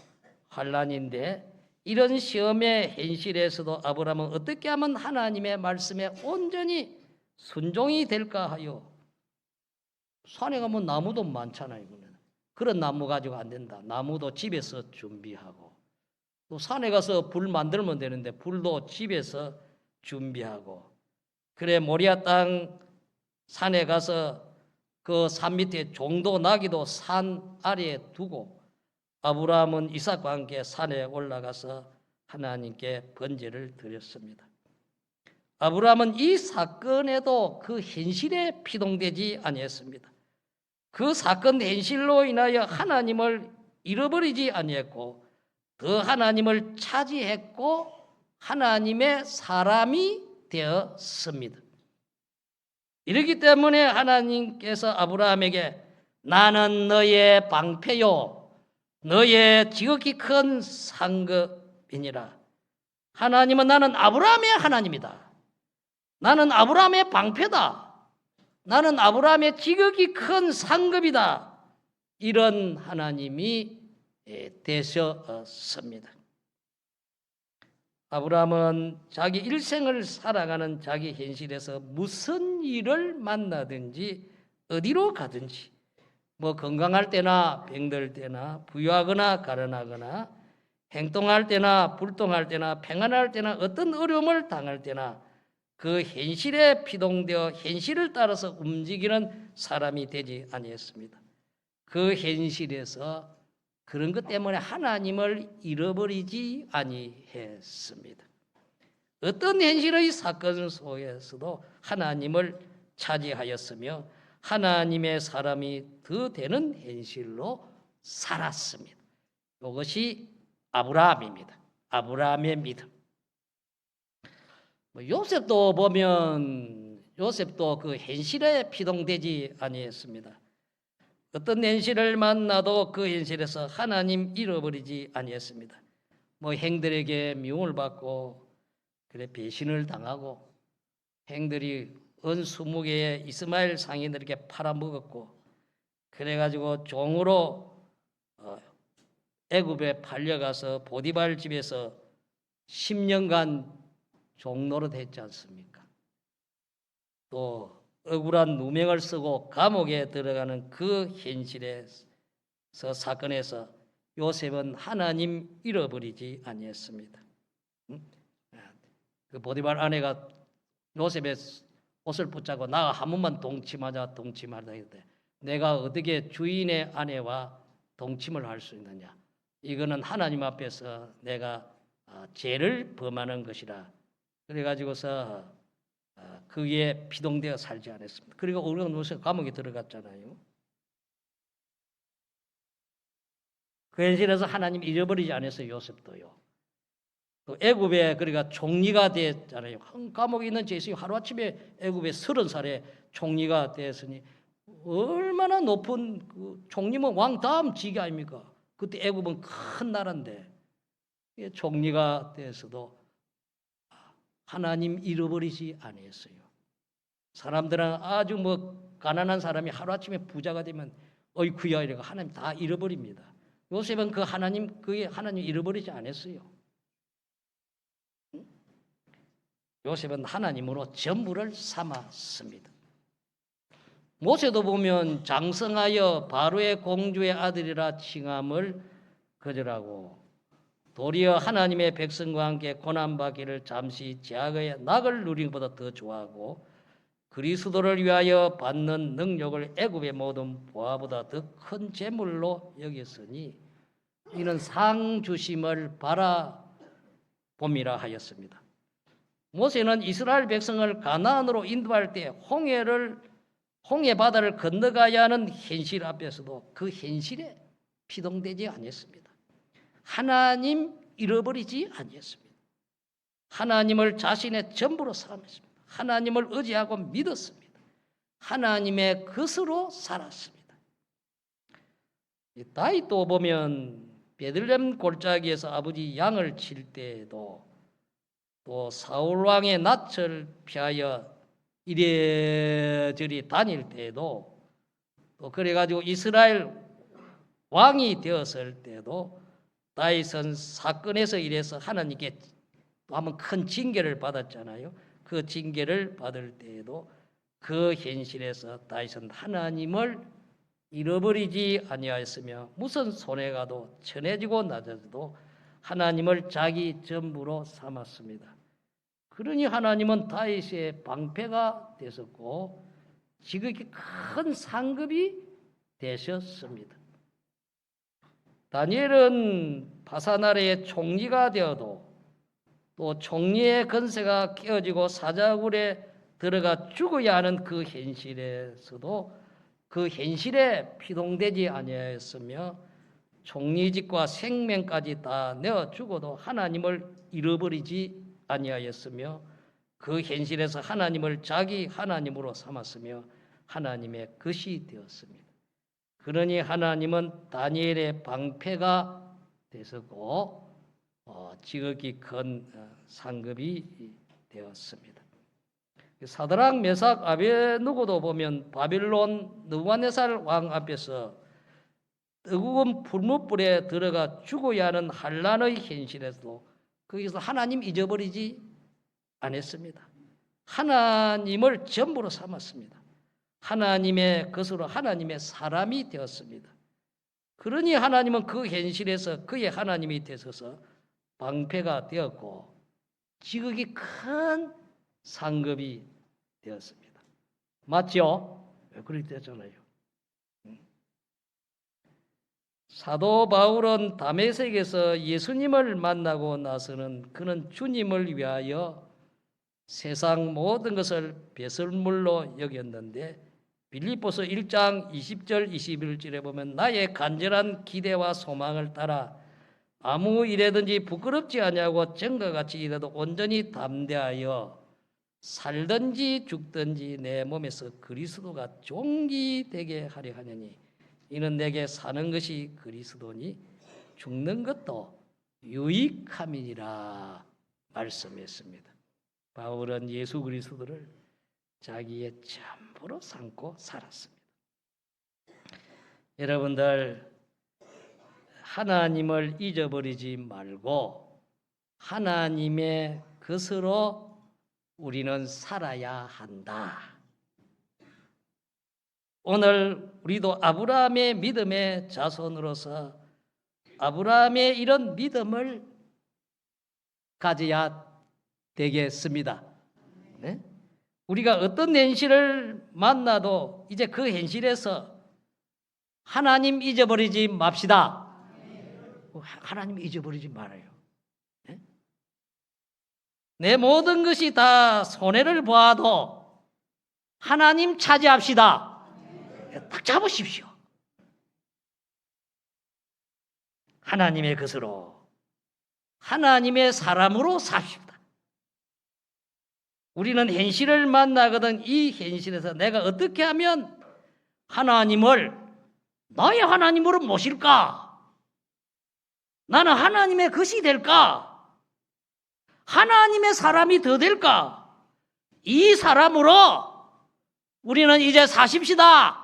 환난인데, 이런 시험의 현실에서도 아브라함은 어떻게 하면 하나님의 말씀에 온전히 순종이 될까 하여, 산에 가면 나무도 많잖아요. 그런 나무 가지고 안 된다. 나무도 집에서 준비하고, 또 산에 가서 불 만들면 되는데 불도 집에서 준비하고, 그래 모리아 땅 산에 가서 그 산 밑에 종도 나귀도 산 아래에 두고 아브라함은 이삭과 함께 산에 올라가서 하나님께 번제를 드렸습니다. 아브라함은 이 사건에도 그 현실에 피동되지 아니했습니다. 그 사건 현실로 인하여 하나님을 잃어버리지 아니했고 더 하나님을 차지했고 하나님의 사람이 되었습니다. 이렇기 때문에 하나님께서 아브라함에게 나는 너의 방패요 너의 지극히 큰 상급이니라. 하나님은 나는 아브라함의 하나님이다. 나는 아브라함의 방패다. 나는 아브라함의 지극히 큰 상급이다. 이런 하나님이 되셨습니다. 아브라함은 자기 일생을 살아가는 자기 현실에서 무슨 일을 만나든지 어디로 가든지 뭐 건강할 때나 병들 때나 부유하거나 가난하거나 행동할 때나 불통할 때나 평안할 때나 어떤 어려움을 당할 때나 그 현실에 피동되어 현실을 따라서 움직이는 사람이 되지 아니했습니다. 그 현실에서 그런 것 때문에 하나님을 잃어버리지 아니했습니다. 어떤 현실의 사건 속에서도 하나님을 차지하였으며 하나님의 사람이 더 되는 현실로 살았습니다. 이것이 아브라함입니다. 아브라함의 믿음. 요셉도 보면 요셉도 그 현실에 피동되지 아니했습니다. 어떤 현실을 만나도 그 현실에서 하나님 잃어버리지 아니했습니다. 뭐 행들에게 미움을 받고 그래 배신을 당하고 행들이 은 20개의 이스마엘 상인들에게 팔아먹었고 그래가지고 종으로 애굽에 팔려가서 보디발 집에서 10년간 종노릇 했지 않습니까? 또 억울한 누명을 쓰고 감옥에 들어가는 그 현실에서 사건에서 요셉은 하나님 잃어버리지 아니했습니다. 그 보디발 아내가 요셉의 옷을 붙잡고 나가 한 번만 동침하자 했는데 내가 어떻게 주인의 아내와 동침을 할 수 있느냐? 이거는 하나님 앞에서 내가 죄를 범하는 것이라. 그래가지고서 그게 피동되어 살지 않았습니다. 그리고 우리가 요셉 감옥에 들어갔잖아요. 그 현실에서 하나님 잃어버리지 않았어요. 요셉도요. 또 애굽에 그러니까 총리가 됐잖아요. 감옥에 있는 제수이 하루아침에 애굽에 30살에 총리가 됐으니 얼마나 높은 그 총리면 왕 다음 직위 아닙니까? 그때 애굽은 큰 나라인데 총리가 돼서도 하나님 잃어버리지 아니했어요. 사람들은 아주 뭐 가난한 사람이 하루아침에 부자가 되면 어이쿠야 이래가 하나님 다 잃어버립니다. 요셉은 그 하나님 잃어버리지 않았어요. 요셉은 하나님으로 전부를 삼았습니다. 모세도 보면 장성하여 바로의 공주의 아들이라 칭함을 거절하고 도리어 하나님의 백성과 함께 고난받기를 잠시 제약의 낙을 누리는 것보다 더 좋아하고 그리스도를 위하여 받는 능력을 애굽의 모든 보화보다 더 큰 재물로 여겼으니 이는 상 주심을 바라봄이라 하였습니다. 모세는 이스라엘 백성을 가나안으로 인도할 때 홍해 바다를 건너가야 하는 현실 앞에서도 그 현실에 피동되지 아니했습니다. 하나님 잃어버리지 아니했습니다. 하나님을 자신의 전부로 삼았습니다. 하나님을 의지하고 믿었습니다. 하나님의 것으로 살았습니다. 다윗도 보면 베들레헴 골짜기에서 아버지 양을 칠 때에도 또 사울 왕의 낯을 피하여 이래저리 다닐 때에도 또 그래가지고 이스라엘 왕이 되었을 때도 다윗은 사건에서 이래서 하나님께 또 한번 큰 징계를 받았잖아요. 그 징계를 받을 때에도 그 현실에서 다윗은 하나님을 잃어버리지 아니하였으며 무슨 손해가도 천해지고 낮아져도 하나님을 자기 전부로 삼았습니다. 그러니 하나님은 다윗의 방패가 되셨고 지극히 큰 상급이 되셨습니다. 다니엘은 바사나라의 총리가 되어도 또 총리의 권세가 깨어지고 사자굴에 들어가 죽어야 하는 그 현실에서도 그 현실에 피동되지 아니하였으며 총리직과 생명까지 다 내어 죽어도 하나님을 잃어버리지 아니하였으며 그 현실에서 하나님을 자기 하나님으로 삼았으며 하나님의 것이 되었습니다. 그러니 하나님은 다니엘의 방패가 되었고 지극히 큰 상급이 되었습니다. 사드락 메삭 아베느고도 보면 바빌론 느부갓네살 왕 앞에서 뜨거운 불못불에 들어가 죽어야 하는 환난의 현실에서도 거기서 하나님 잊어버리지 않았습니다. 하나님을 전부로 삼았습니다. 하나님의 것으로 하나님의 사람이 되었습니다. 그러니 하나님은 그 현실에서 그의 하나님이 되셔서 방패가 되었고 지극히 큰 상급이 되었습니다. 맞죠? 그렇게 됐잖아요. 사도 바울은 다메섹에서 예수님을 만나고 나서는 그는 주님을 위하여 세상 모든 것을 배설물로 여겼는데 빌립보서 1장 20절 21절에 보면 나의 간절한 기대와 소망을 따라 아무 일에든지 부끄럽지 아니하고 전과 같이 일해도 온전히 담대하여 살든지 죽든지 내 몸에서 그리스도가 종기 되게 하려 하느니 이는 내게 사는 것이 그리스도니 죽는 것도 유익함이니라 말씀했습니다. 바울은 예수 그리스도를 자기의 전부로 삼고 살았습니다. 여러분들 하나님을 잊어버리지 말고 하나님의 것으로 우리는 살아야 한다. 오늘 우리도 아브라함의 믿음의 자손으로서 아브라함의 이런 믿음을 가져야 되겠습니다. 네? 우리가 어떤 현실을 만나도 이제 그 현실에서 하나님 잊어버리지 맙시다. 하나님 잊어버리지 말아요. 네? 내 모든 것이 다 손해를 보아도 하나님 차지합시다. 딱 잡으십시오. 하나님의 것으로 하나님의 사람으로 삽시다. 우리는 현실을 만나거든 이 현실에서 내가 어떻게 하면 하나님을 나의 하나님으로 모실까? 나는 하나님의 것이 될까? 하나님의 사람이 더 될까? 이 사람으로 우리는 이제 사십시다.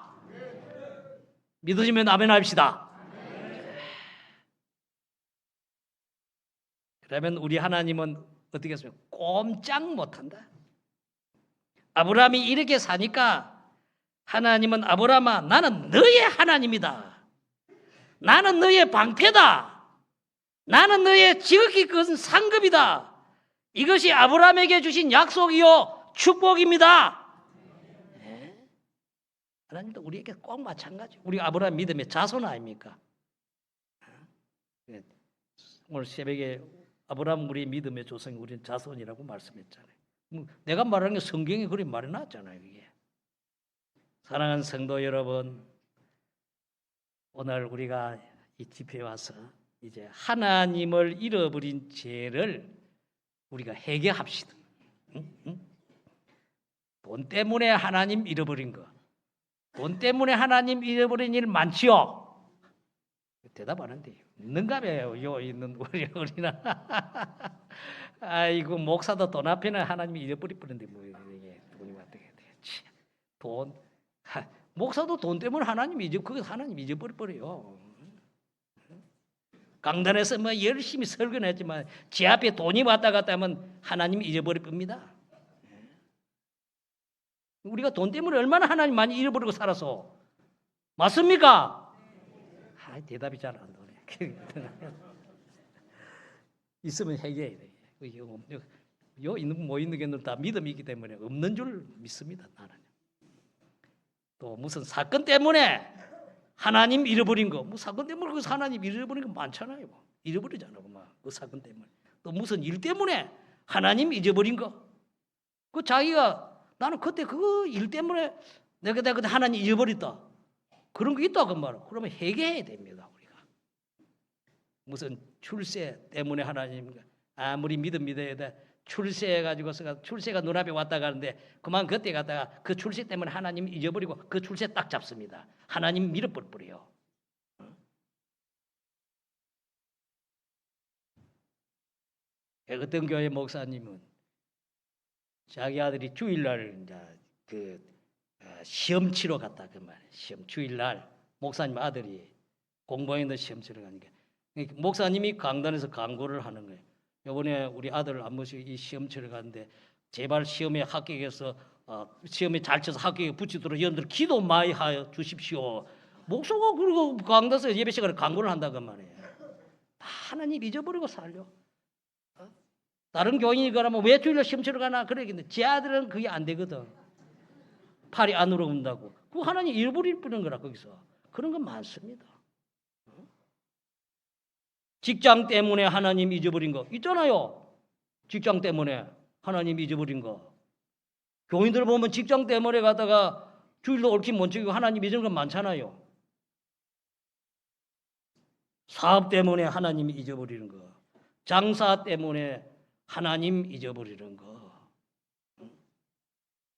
믿으시면 아멘 합시다. 그러면 우리 하나님은 어떻게 했습니까? 꼼짝 못한다. 아브라함이 이렇게 사니까 하나님은 아브라함아 나는 너의 하나님이다. 나는 너의 방패다. 나는 너의 지극히 큰 상급이다. 이것이 아브라함에게 주신 약속이요 축복입니다. 네? 하나님도 우리에게 꼭 마찬가지. 우리 아브라함 믿음의 자손 아닙니까? 오늘 새벽에 아브라함 우리 믿음의 조상이 우리는 자손이라고 말씀했잖아요. 내가 말하는 게 성경에 그리 말해놨잖아요. 이게. 사랑하는 성도 여러분, 오늘 우리가 이 집회에 와서 이제 하나님을 잃어버린 죄를 우리가 회개합시다. 돈 때문에 하나님 잃어버린 거, 돈 때문에 하나님 잃어버린 일 많지요? 대답하는데 없는가 봐요. 요 있는 우리는 아이고 목사도 돈 앞에는 하나님이 잃어버리는데 뭐 이게 돈이 어떻게 돼? 돈 목사도 돈 때문에 하나님 잊어버려요. 강단에서 뭐 열심히 설교했지만 제 앞에 돈이 왔다 갔다 하면 하나님 잊어버릴 겁니다. 우리가 돈 때문에 얼마나 하나님 많이 잃어버리고 살아서 맞습니까? 대답이 잘 안 나오네. 있으면 해결해야 돼. 요 있는 뭐 있는 게는 다 믿음이 있기 때문에 없는 줄 믿습니다. 나는. 또 무슨 사건 때문에 하나님 잃어버린 거, 뭐 사건 때문에 그 하나님 잃어버린 거 많잖아요. 잃어버리잖아, 그 사건 때문에. 또 무슨 일 때문에 하나님 잊어버린 거, 그 자기가 나는 그때 그 일 때문에 내가 그때 하나님 잊어버렸다. 그런 거 있다 그 말이야. 그러면 회개해야 됩니다. 우리가 무슨 출세 때문에 하나님 아무리 믿어야 돼. 출세해 가지고서 출세가 눈앞에 왔다 가는데 그만 그때 갔다가 그 출세 때문에 하나님 잊어버리고 그 출세 딱 잡습니다. 하나님 밀어버려요. 어떤 교회 목사님은 자기 아들이 주일날 이제 그 시험 치러 갔다 그 말이에요. 시험 주일날 목사님 아들이 공부했는데 시험 치러 가니까 목사님이 강단에서 강구를 하는 거예요. 이번에 우리 아들 한 번씩 이 시험 치러 갔는데 제발 시험에 합격해서 시험에 잘 쳐서 합격에 붙이도록 여러분들 기도 많이 하여 주십시오. 목사가 그리고 강단에서 예배 시간에 강구를 한다 그 말이에요. 하나님 잊어버리고 살려. 다른 교인이 그러면 왜 주일날 시험 치러 가나 그러겠는데 제 아들은 그게 안 되거든. 팔이 안으로 온다고. 그 하나님 잃어버릴 뻔한 거라 거기서. 그런 건 많습니다. 직장 때문에 하나님 잊어버린 거 있잖아요. 직장 때문에 하나님 잊어버린 거. 교인들 보면 직장 때문에 가다가 주일도 옳게 못 지키고 하나님 잊은 건 많잖아요. 사업 때문에 하나님 잊어버리는 거. 장사 때문에 하나님 잊어버리는 거.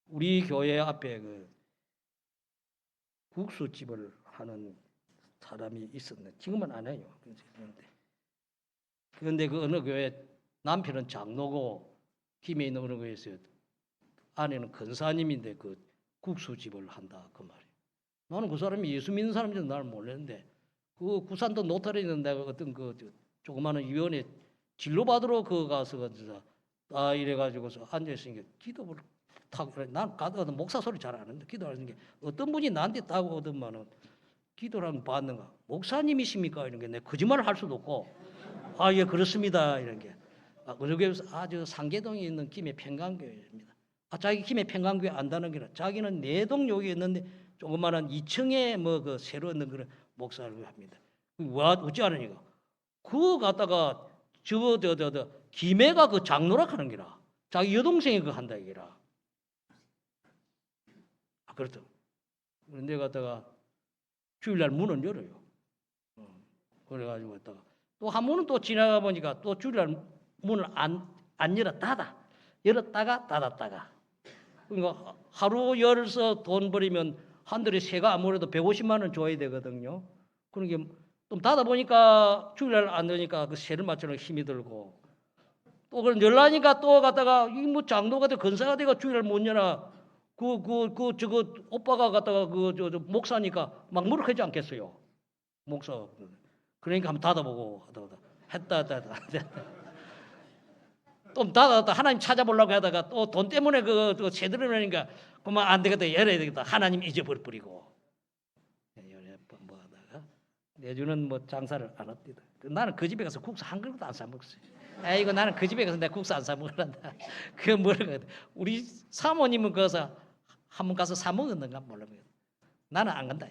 우리 교회 앞에 그 국수집을 하는 사람이 있었는데 지금은 안 해요. 그런데 그 어느 교회 남편은 장로고 김해 있는 어느 교회에서 아내는 근사님인데 그 국수집을 한다 그 말이에요. 나는 그 사람이 예수 믿는 사람인지 나는 몰랐는데 그 구산도 노탈에 있는 데가 어떤 그 조그마한 위원회 진로 받으러 그 가서 이래가지고서 앉아 있으니까 기도를 타고 난 가다가 목사 소리 잘 안 하는데 기도하는 게 어떤 분이 나한테 따고 오더만은 기도를 하면 받는가 목사님이십니까 이런 게 내 거짓말을 할 수도 없고 예 그렇습니다 이런 게 어느 교회에서 아주 상계동에 있는 김해 평강교회입니다. 자기 김해 평강교회 안다는 게 아니라 자기는 내동 여기 있는데 조그마한 2층에 뭐 그 새로 있는 그런 목사를 합니다. 와 어찌 하느니까 그거 갖다가 저 김해가 그 장로락 하는 게라 자기 여동생이 그거 한다 이게라. 그렇죠. 그런데 갖다가 주일날 문은 열어요. 그래가지고 갔다가 또 한 번은 또 지나가 보니까 또 주일날 문을 안 열어 닫아. 열었다가 닫았다가. 그러니까 하루 열어서 돈 버리면 한 달에 세가 아무래도 150만 원 줘야 되거든요. 그러니까 좀 닫아 보니까 주일날 안 되니까 그 세를 맞추는 힘이 들고 또 그럼 열라니까 또 갔다가 이 뭐 장로가 돼 근사가 돼가 주일날 못 열어. 저거 오빠가 갖다가 저 목사니까 막 무력하지 않겠어요? 목사. 그러니까 한번 닫아보고 했다. 또 닫았다 하나님 찾아보려고 하다가 또 돈 때문에 그 제대로 하니까 그만 안 되겠다 열어야 되겠다 하나님 잊어버리고 뭐 하다가 내주는 뭐 장사를 안 합니다. 나는 그 집에 가서 국수 한 그릇도 안 사 먹었어요. 이거 나는 그 집에 가서 내가 국수 안 사 먹으란다. 그 뭐라고 우리 사모님은 거기서 한번 가서 사 먹었는가 몰라. 나는 안 간다.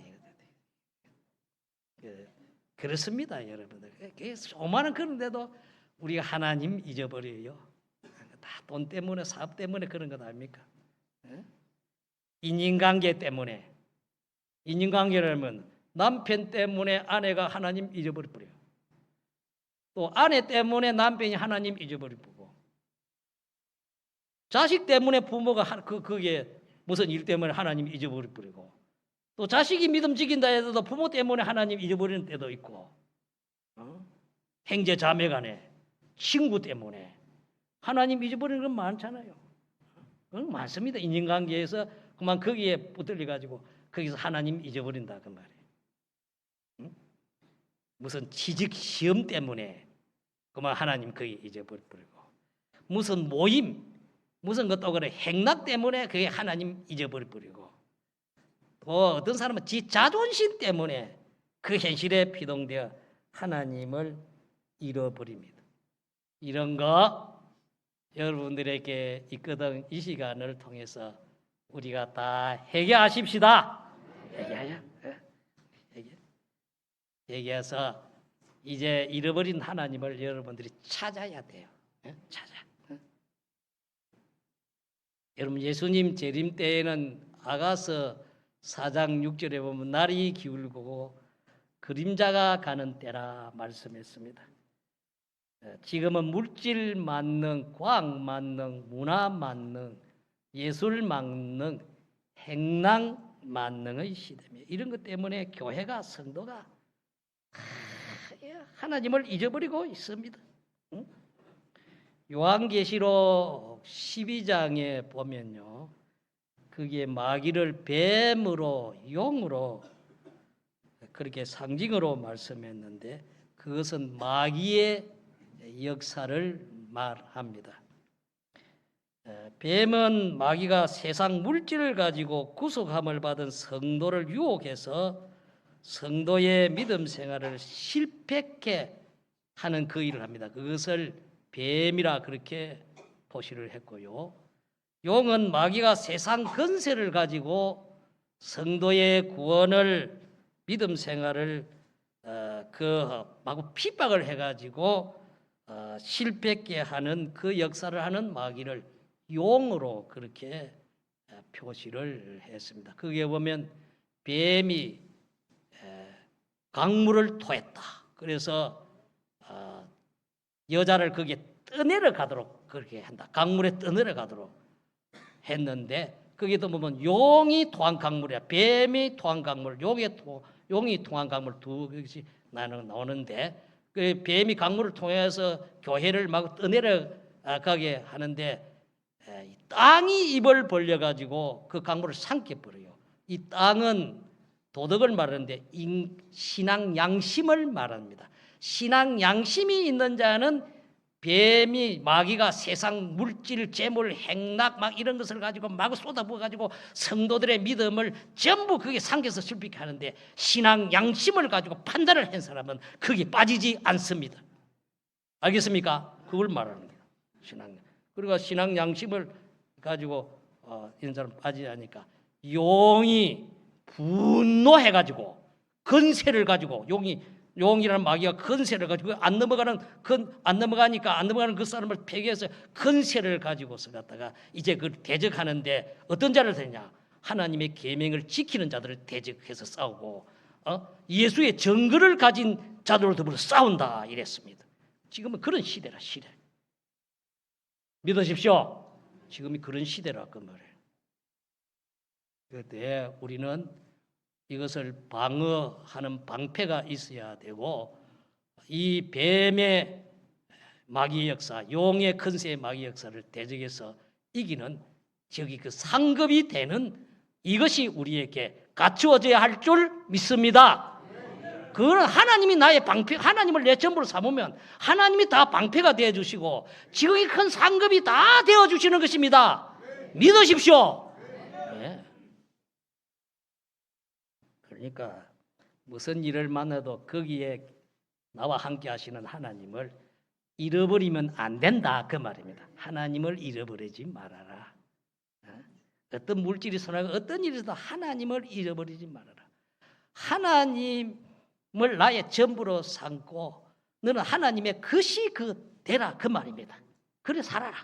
그렇습니다, 여러분들. 오만은 그런데도 우리가 하나님 잊어버려요. 다 돈 때문에 사업 때문에 그런 것 아닙니까? 인연관계 때문에. 인연관계라면 남편 때문에 아내가 하나님 잊어버려요. 또 아내 때문에 남편이 하나님 잊어버리고, 자식 때문에 부모가 그게 무슨 일 때문에 하나님 잊어버리고, 또 자식이 믿음 지킨다 해도 부모 때문에 하나님 잊어버리는 때도 있고, 형제 자매 간에 친구 때문에 하나님 잊어버리는 건 많잖아요. 많습니다. 인간관계에서 그만 거기에 붙들려 가지고 거기서 하나님 잊어버린다 그 말이에요. 무슨 취직 시험 때문에 그만 하나님 거기 잊어버리고, 무슨 모임 무슨 것도 그래 행락 때문에 그게 하나님 잊어버리고, 또 어떤 사람은 지 자존심 때문에 그 현실에 피동되어 하나님을 잃어버립니다. 이런 거 여러분들에게 있거든. 이 시간을 통해서 우리가 다 회개하십시다. 회개해서 이제 잃어버린 하나님을 여러분들이 찾아야 돼요. 찾아. 여러분 예수님 재림 때에는 아가서 4장 6절에 보면 날이 기울고 그림자가 가는 때라 말씀했습니다. 지금은 물질 만능, 과학 만능, 문화 만능, 예술 만능, 행랑 만능의 시대입니다. 이런 것 때문에 교회가 성도가 하나님을 잊어버리고 있습니다. 요한계시록 12장에 보면요, 그게 마귀를 뱀으로 용으로 그렇게 상징으로 말씀했는데 그것은 마귀의 역사를 말합니다. 뱀은 마귀가 세상 물질을 가지고 구속함을 받은 성도를 유혹해서 성도의 믿음 생활을 실패케 하는 그 일을 합니다. 그것을 뱀이라 그렇게 표시를 했고요. 용은 마귀가 세상 권세를 가지고 성도의 구원을 믿음 생활을 마구 핍박을 해가지고 실패케 하는 그 역사를 하는 마귀를 용으로 그렇게 표시를 했습니다. 거기에 보면 뱀이 강물을 토했다. 그래서 여자를 거기에 떠내려 가도록 그렇게 한다. 강물에 떠내려 가도록 했는데 거기도 보면 용이 토한 강물이야. 뱀이 토한 강물, 용이 토한 강물 두 개씩 나오는데 그 뱀이 강물을 통해서 교회를 막 떠내려가게 하는데 땅이 입을 벌려가지고 그 강물을 삼켜버려요. 이 땅은 도덕을 말하는데 신앙 양심을 말합니다. 신앙 양심이 있는 자는 뱀이 마귀가 세상 물질, 재물, 행락 막 이런 것을 가지고 마구 쏟아부어 가지고 성도들의 믿음을 전부 그게 삼켜서 실패케 하는데 신앙 양심을 가지고 판단을 한 사람은 거기에 빠지지 않습니다. 알겠습니까? 그걸 말하는 거예요. 그리고 신앙 양심을 가지고 이런 사람 빠지지 않으니까 용이 분노해 가지고 권세를 가지고 용이라는 마귀가 권세를 가지고 안 넘어가는 그 사람을 폐기해서 권세를 가지고서 갖다가 이제 그 대적하는데 어떤 자를 대냐? 하나님의 계명을 지키는 자들을 대적해서 싸우고 예수의 증거를 가진 자들로 더불어 싸운다 이랬습니다. 지금은 그런 시대라 시대. 믿으십시오. 지금이 그런 시대라 그 말이에요. 그때 우리는 이것을 방어하는 방패가 있어야 되고 이 뱀의 마귀 역사, 용의 큰새의 마귀 역사를 대적해서 이기는 저기 그 상급이 되는 이것이 우리에게 갖추어져야 할 줄 믿습니다. 그거는 하나님이 나의 방패, 하나님을 내 전부로 삼으면 하나님이 다 방패가 되어 주시고 지극히 큰 상급이 다 되어 주시는 것입니다. 믿으십시오. 네. 그러니까 무슨 일을 만나도 거기에 나와 함께 하시는 하나님을 잃어버리면 안 된다 그 말입니다. 하나님을 잃어버리지 말아라. 어떤 물질이 선하고 어떤 일이라도 하나님을 잃어버리지 말아라. 하나님을 나의 전부로 삼고 너는 하나님의 것이 되라 그 말입니다. 그래 살아라.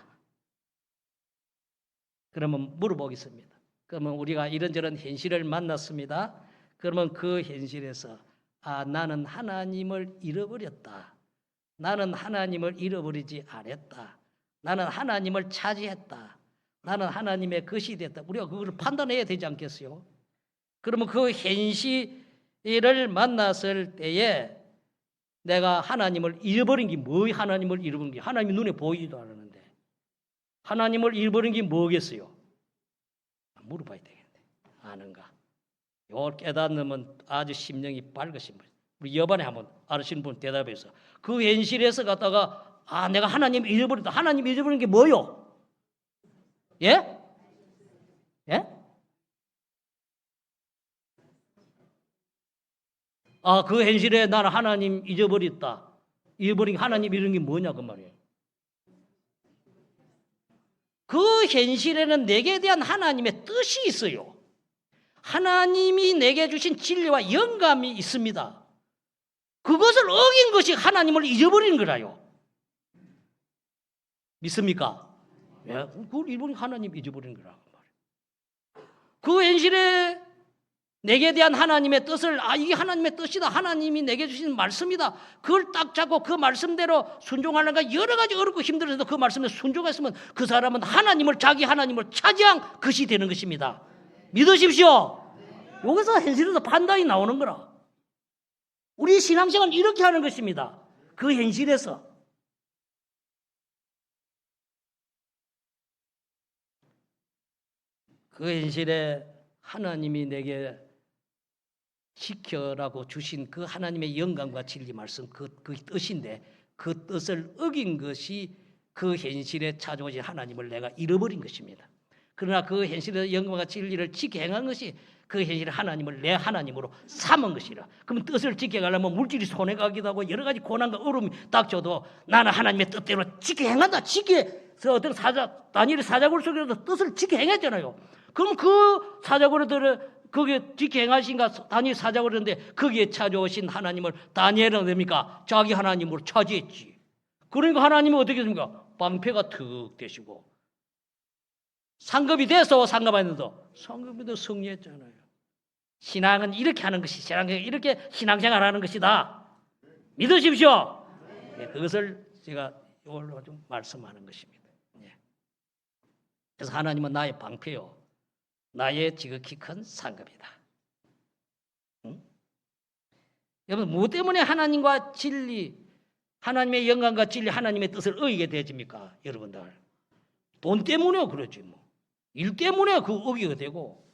그러면 물어보겠습니다. 그러면 우리가 이런저런 현실을 만났습니다. 그러면 그 현실에서 나는 하나님을 잃어버렸다. 나는 하나님을 잃어버리지 않았다. 나는 하나님을 차지했다. 나는 하나님의 것이 됐다. 우리가 그걸 판단해야 되지 않겠어요? 그러면 그 현실을 만났을 때에 내가 하나님을 잃어버린 게 뭐예요? 하나님을 잃어버린 게 하나님이 눈에 보이지도 않았는데 하나님을 잃어버린 게 뭐겠어요? 물어봐야 되겠네. 아는가? 이걸 깨닫으면 아주 심령이 밝으신 분. 우리 여반에 한번 알으시는 분 대답해서 그 현실에서 갔다가 내가 하나님 잃어버렸다. 하나님 잃어버린 게 뭐요? 예? 예? 그 현실에 나는 하나님 잊어버렸다. 잃어버린 하나님 이런 게 뭐냐 그 말이에요. 그 현실에는 내게 대한 하나님의 뜻이 있어요. 하나님이 내게 주신 진리와 영감이 있습니다. 그것을 어긴 것이 하나님을 잊어버리는 거라요. 믿습니까? 예, 그걸 잃어버린 하나님 잊어버리는 거라고 말이에요. 그 현실에 내게 대한 하나님의 뜻을 이게 하나님의 뜻이다. 하나님이 내게 주신 말씀이다. 그걸 딱 잡고 그 말씀대로 순종하려니까 여러 가지 어렵고 힘들어도 그 말씀에 순종했으면 그 사람은 자기 하나님을 차지한 것이 되는 것입니다. 믿으십시오. 여기서 현실에서 판단이 나오는 거라. 우리 신앙생활은 이렇게 하는 것입니다. 그 현실에서. 그 현실에 하나님이 내게 지켜라고 주신 그 하나님의 영광과 진리 말씀 그 뜻인데 그 뜻을 어긴 것이 그 현실에 찾아오신 하나님을 내가 잃어버린 것입니다. 그러나 그 현실의 영광과 진리를 지켜 행한 것이 그 현실의 하나님을 내 하나님으로 삼은 것이라. 그럼 뜻을 지켜가려면 물질이 손해 가기도 하고 여러 가지 고난과 어려움이 닥쳐도 나는 하나님의 뜻대로 지켜 행한다. 지켜서 어떤 다니엘의 사자굴 속에서도 뜻을 지켜 행했잖아요. 그럼 그 사자굴을 거기에 지켜 행하신가 다니엘 사자굴인데 거기에 찾아오신 하나님을 다니엘은 됩니까? 자기 하나님으로 차지했지. 그러니까 하나님은 어떻게 됩니까? 방패가 턱 되시고 상급이 돼서 상급 안 돼도 상급이 더 승리했잖아요. 신앙은 이렇게 하는 것이 이렇게 신앙생활하는 것이다. 믿으십시오. 네, 그것을 제가 이걸로 좀 말씀하는 것입니다. 네. 그래서 하나님은 나의 방패요. 나의 지극히 큰 상급이다. 응? 여러분 무엇 때문에 하나님과 진리, 하나님의 영광과 진리, 하나님의 뜻을 어기게 되집니까? 여러분들 돈 때문에 그러지 뭐. 일 때문에 그 어기게 되고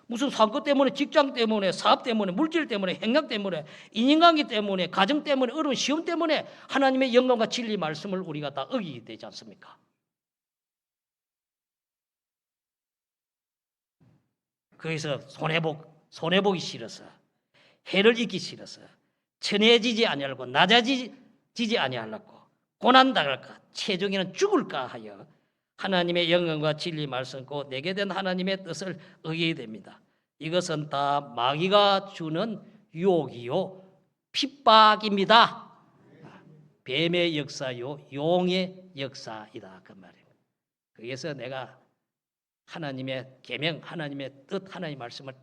무슨 상급 때문에, 직장 때문에, 사업 때문에, 물질 때문에, 행락 때문에, 인간관계 때문에, 가정 때문에, 어려운 시험 때문에 하나님의 영광과 진리 말씀을 우리가 다 어기게 되지 않습니까? 거기서 손해보기 싫어서, 해를 입기 싫어서, 천해지지 아니하고 낮아지지 아니하려고, 고난당할까, 최종에는 죽을까 하여 하나님의 영광과 진리 말씀 곧 내게 된 하나님의 뜻을 어기게 됩니다. 이것은 다 마귀가 주는 유혹이요 핍박입니다. 뱀의 역사요 용의 역사이다 그 말입니다. 그래서 내가 하나님의 계명, 하나님의 뜻, 하나님의 말씀을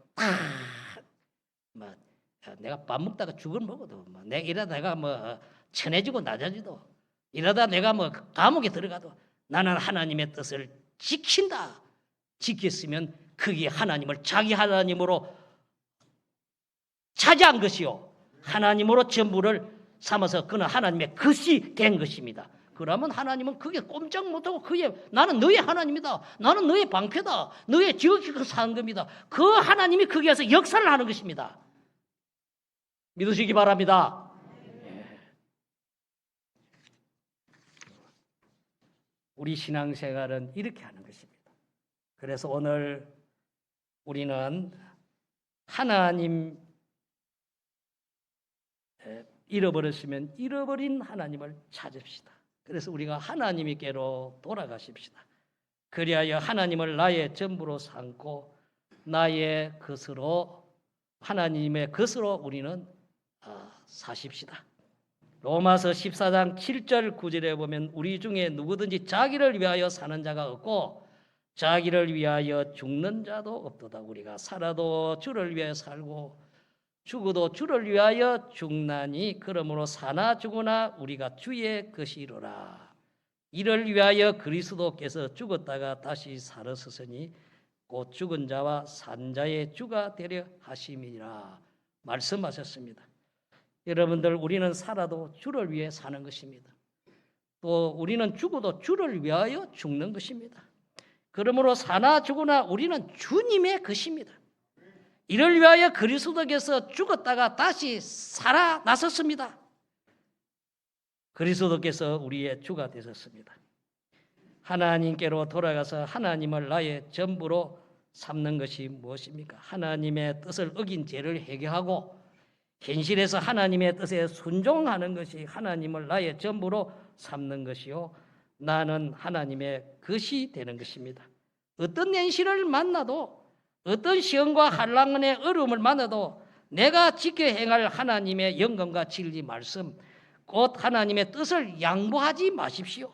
내가 밥 먹다가 죽을 먹어도 내가 이러다가 천해지고 낮아지도 이러다 내가 감옥에 들어가도 나는 하나님의 뜻을 지킨다. 지켰으면 그게 하나님을 자기 하나님으로 차지한 것이요 하나님으로 전부를 삼아서 그는 하나님의 것이 된 것입니다. 그러면 하나님은 그게 꼼짝 못하고 그게 나는 너의 하나님이다. 나는 너의 방패다. 너의 지극히 큰 상급이다. 그 하나님이 거기에서 역사를 하는 것입니다. 믿으시기 바랍니다. 우리 신앙생활은 이렇게 하는 것입니다. 그래서 오늘 우리는 하나님 잃어버렸으면 잃어버린 하나님을 찾읍시다. 그래서 우리가 하나님께로 돌아가십시다. 그리하여 하나님을 나의 전부로 삼고 나의 것으로 하나님의 것으로 우리는 사십시다. 로마서 14장 7절 9절에 보면 우리 중에 누구든지 자기를 위하여 사는 자가 없고 자기를 위하여 죽는 자도 없도다. 우리가 살아도 주를 위하여 살고 죽어도 주를 위하여 죽나니 그러므로 사나 죽으나 우리가 주의 것이로라. 이를 위하여 그리스도께서 죽었다가 다시 살아서서니 곧 죽은 자와 산 자의 주가 되려 하심이라 말씀하셨습니다. 여러분들 우리는 살아도 주를 위해 사는 것입니다. 또 우리는 죽어도 주를 위하여 죽는 것입니다. 그러므로 사나 죽으나 우리는 주님의 것입니다. 이를 위하여 그리스도께서 죽었다가 다시 살아나셨습니다. 그리스도께서 우리의 주가 되셨습니다. 하나님께로 돌아가서 하나님을 나의 전부로 삼는 것이 무엇입니까? 하나님의 뜻을 어긴 죄를 회개하고 현실에서 하나님의 뜻에 순종하는 것이 하나님을 나의 전부로 삼는 것이요. 나는 하나님의 것이 되는 것입니다. 어떤 현실을 만나도 어떤 시험과 한란의 어려움을 만나도 내가 지켜 행할 하나님의 영광과 진리 말씀 곧 하나님의 뜻을 양보하지 마십시오.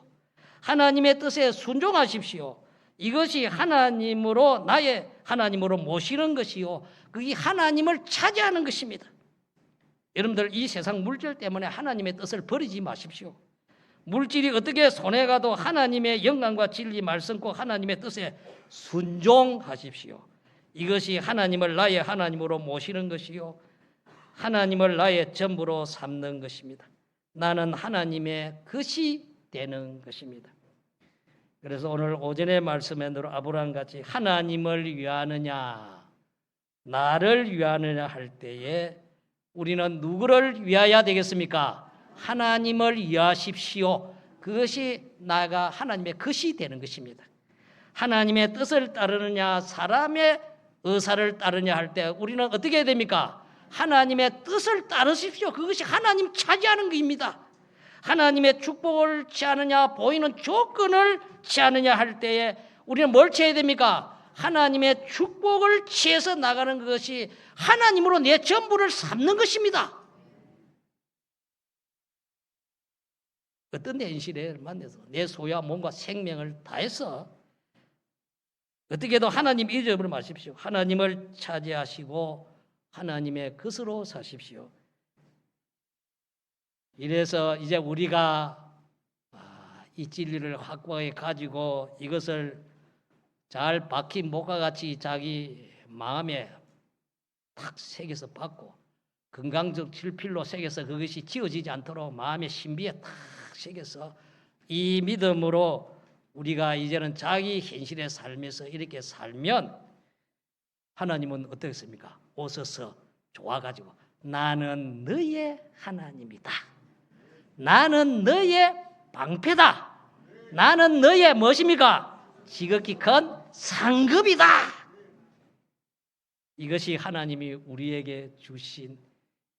하나님의 뜻에 순종하십시오. 이것이 하나님으로 나의 하나님으로 모시는 것이요. 그게 하나님을 차지하는 것입니다. 여러분들 이 세상 물질 때문에 하나님의 뜻을 버리지 마십시오. 물질이 어떻게 손해가도 하나님의 영광과 진리 말씀 꼭 하나님의 뜻에 순종하십시오. 이것이 하나님을 나의 하나님으로 모시는 것이요. 하나님을 나의 전부로 삼는 것입니다. 나는 하나님의 것이 되는 것입니다. 그래서 오늘 오전의 말씀에 아브라함같이 하나님을 위하느냐 나를 위하느냐 할 때에 우리는 누구를 위하여야 되겠습니까? 하나님을 위하십시오. 그것이 나가 하나님의 것이 되는 것입니다. 하나님의 뜻을 따르느냐 사람의 의사를 따르냐 할 때 우리는 어떻게 해야 됩니까? 하나님의 뜻을 따르십시오. 그것이 하나님 차지하는 것입니다. 하나님의 축복을 취하느냐 보이는 조건을 취하느냐 할 때에 우리는 뭘 취해야 됩니까? 하나님의 축복을 취해서 나가는 것이 하나님으로 내 전부를 삼는 것입니다. 어떤 현실에 만나서 내 소유와 몸과 생명을 다해서 어떻게도 하나님 잊어버리지 마십시오. 하나님을 차지하시고 하나님의 것으로 사십시오. 이래서 이제 우리가 이 진리를 확고하게 가지고 이것을 잘 박힌 목과 같이 자기 마음에 탁 새겨서 받고 건강적 필필로 새겨서 그것이 지워지지 않도록 마음의 신비에 탁 새겨서 이 믿음으로 우리가 이제는 자기 현실의 삶에서 이렇게 살면 하나님은 어떻습니까? 오셔서 좋아가지고 나는 너의 하나님이다. 나는 너의 방패다. 나는 너의 무엇입니까? 지극히 큰 상급이다. 이것이 하나님이 우리에게 주신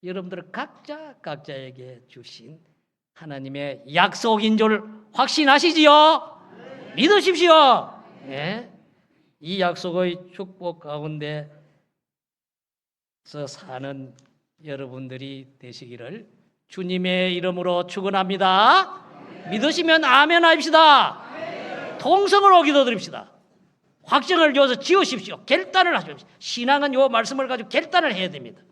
여러분들 각자에게 주신 하나님의 약속인 줄 확신하시지요? 믿으십시오. 네. 이 약속의 축복 가운데서 사는 여러분들이 되시기를 주님의 이름으로 축원합니다. 믿으시면 아멘 합시다. 통성으로 기도드립시다. 확정을 줘서 지으십시오. 결단을 하십시오. 신앙은 요 말씀을 가지고 결단을 해야 됩니다.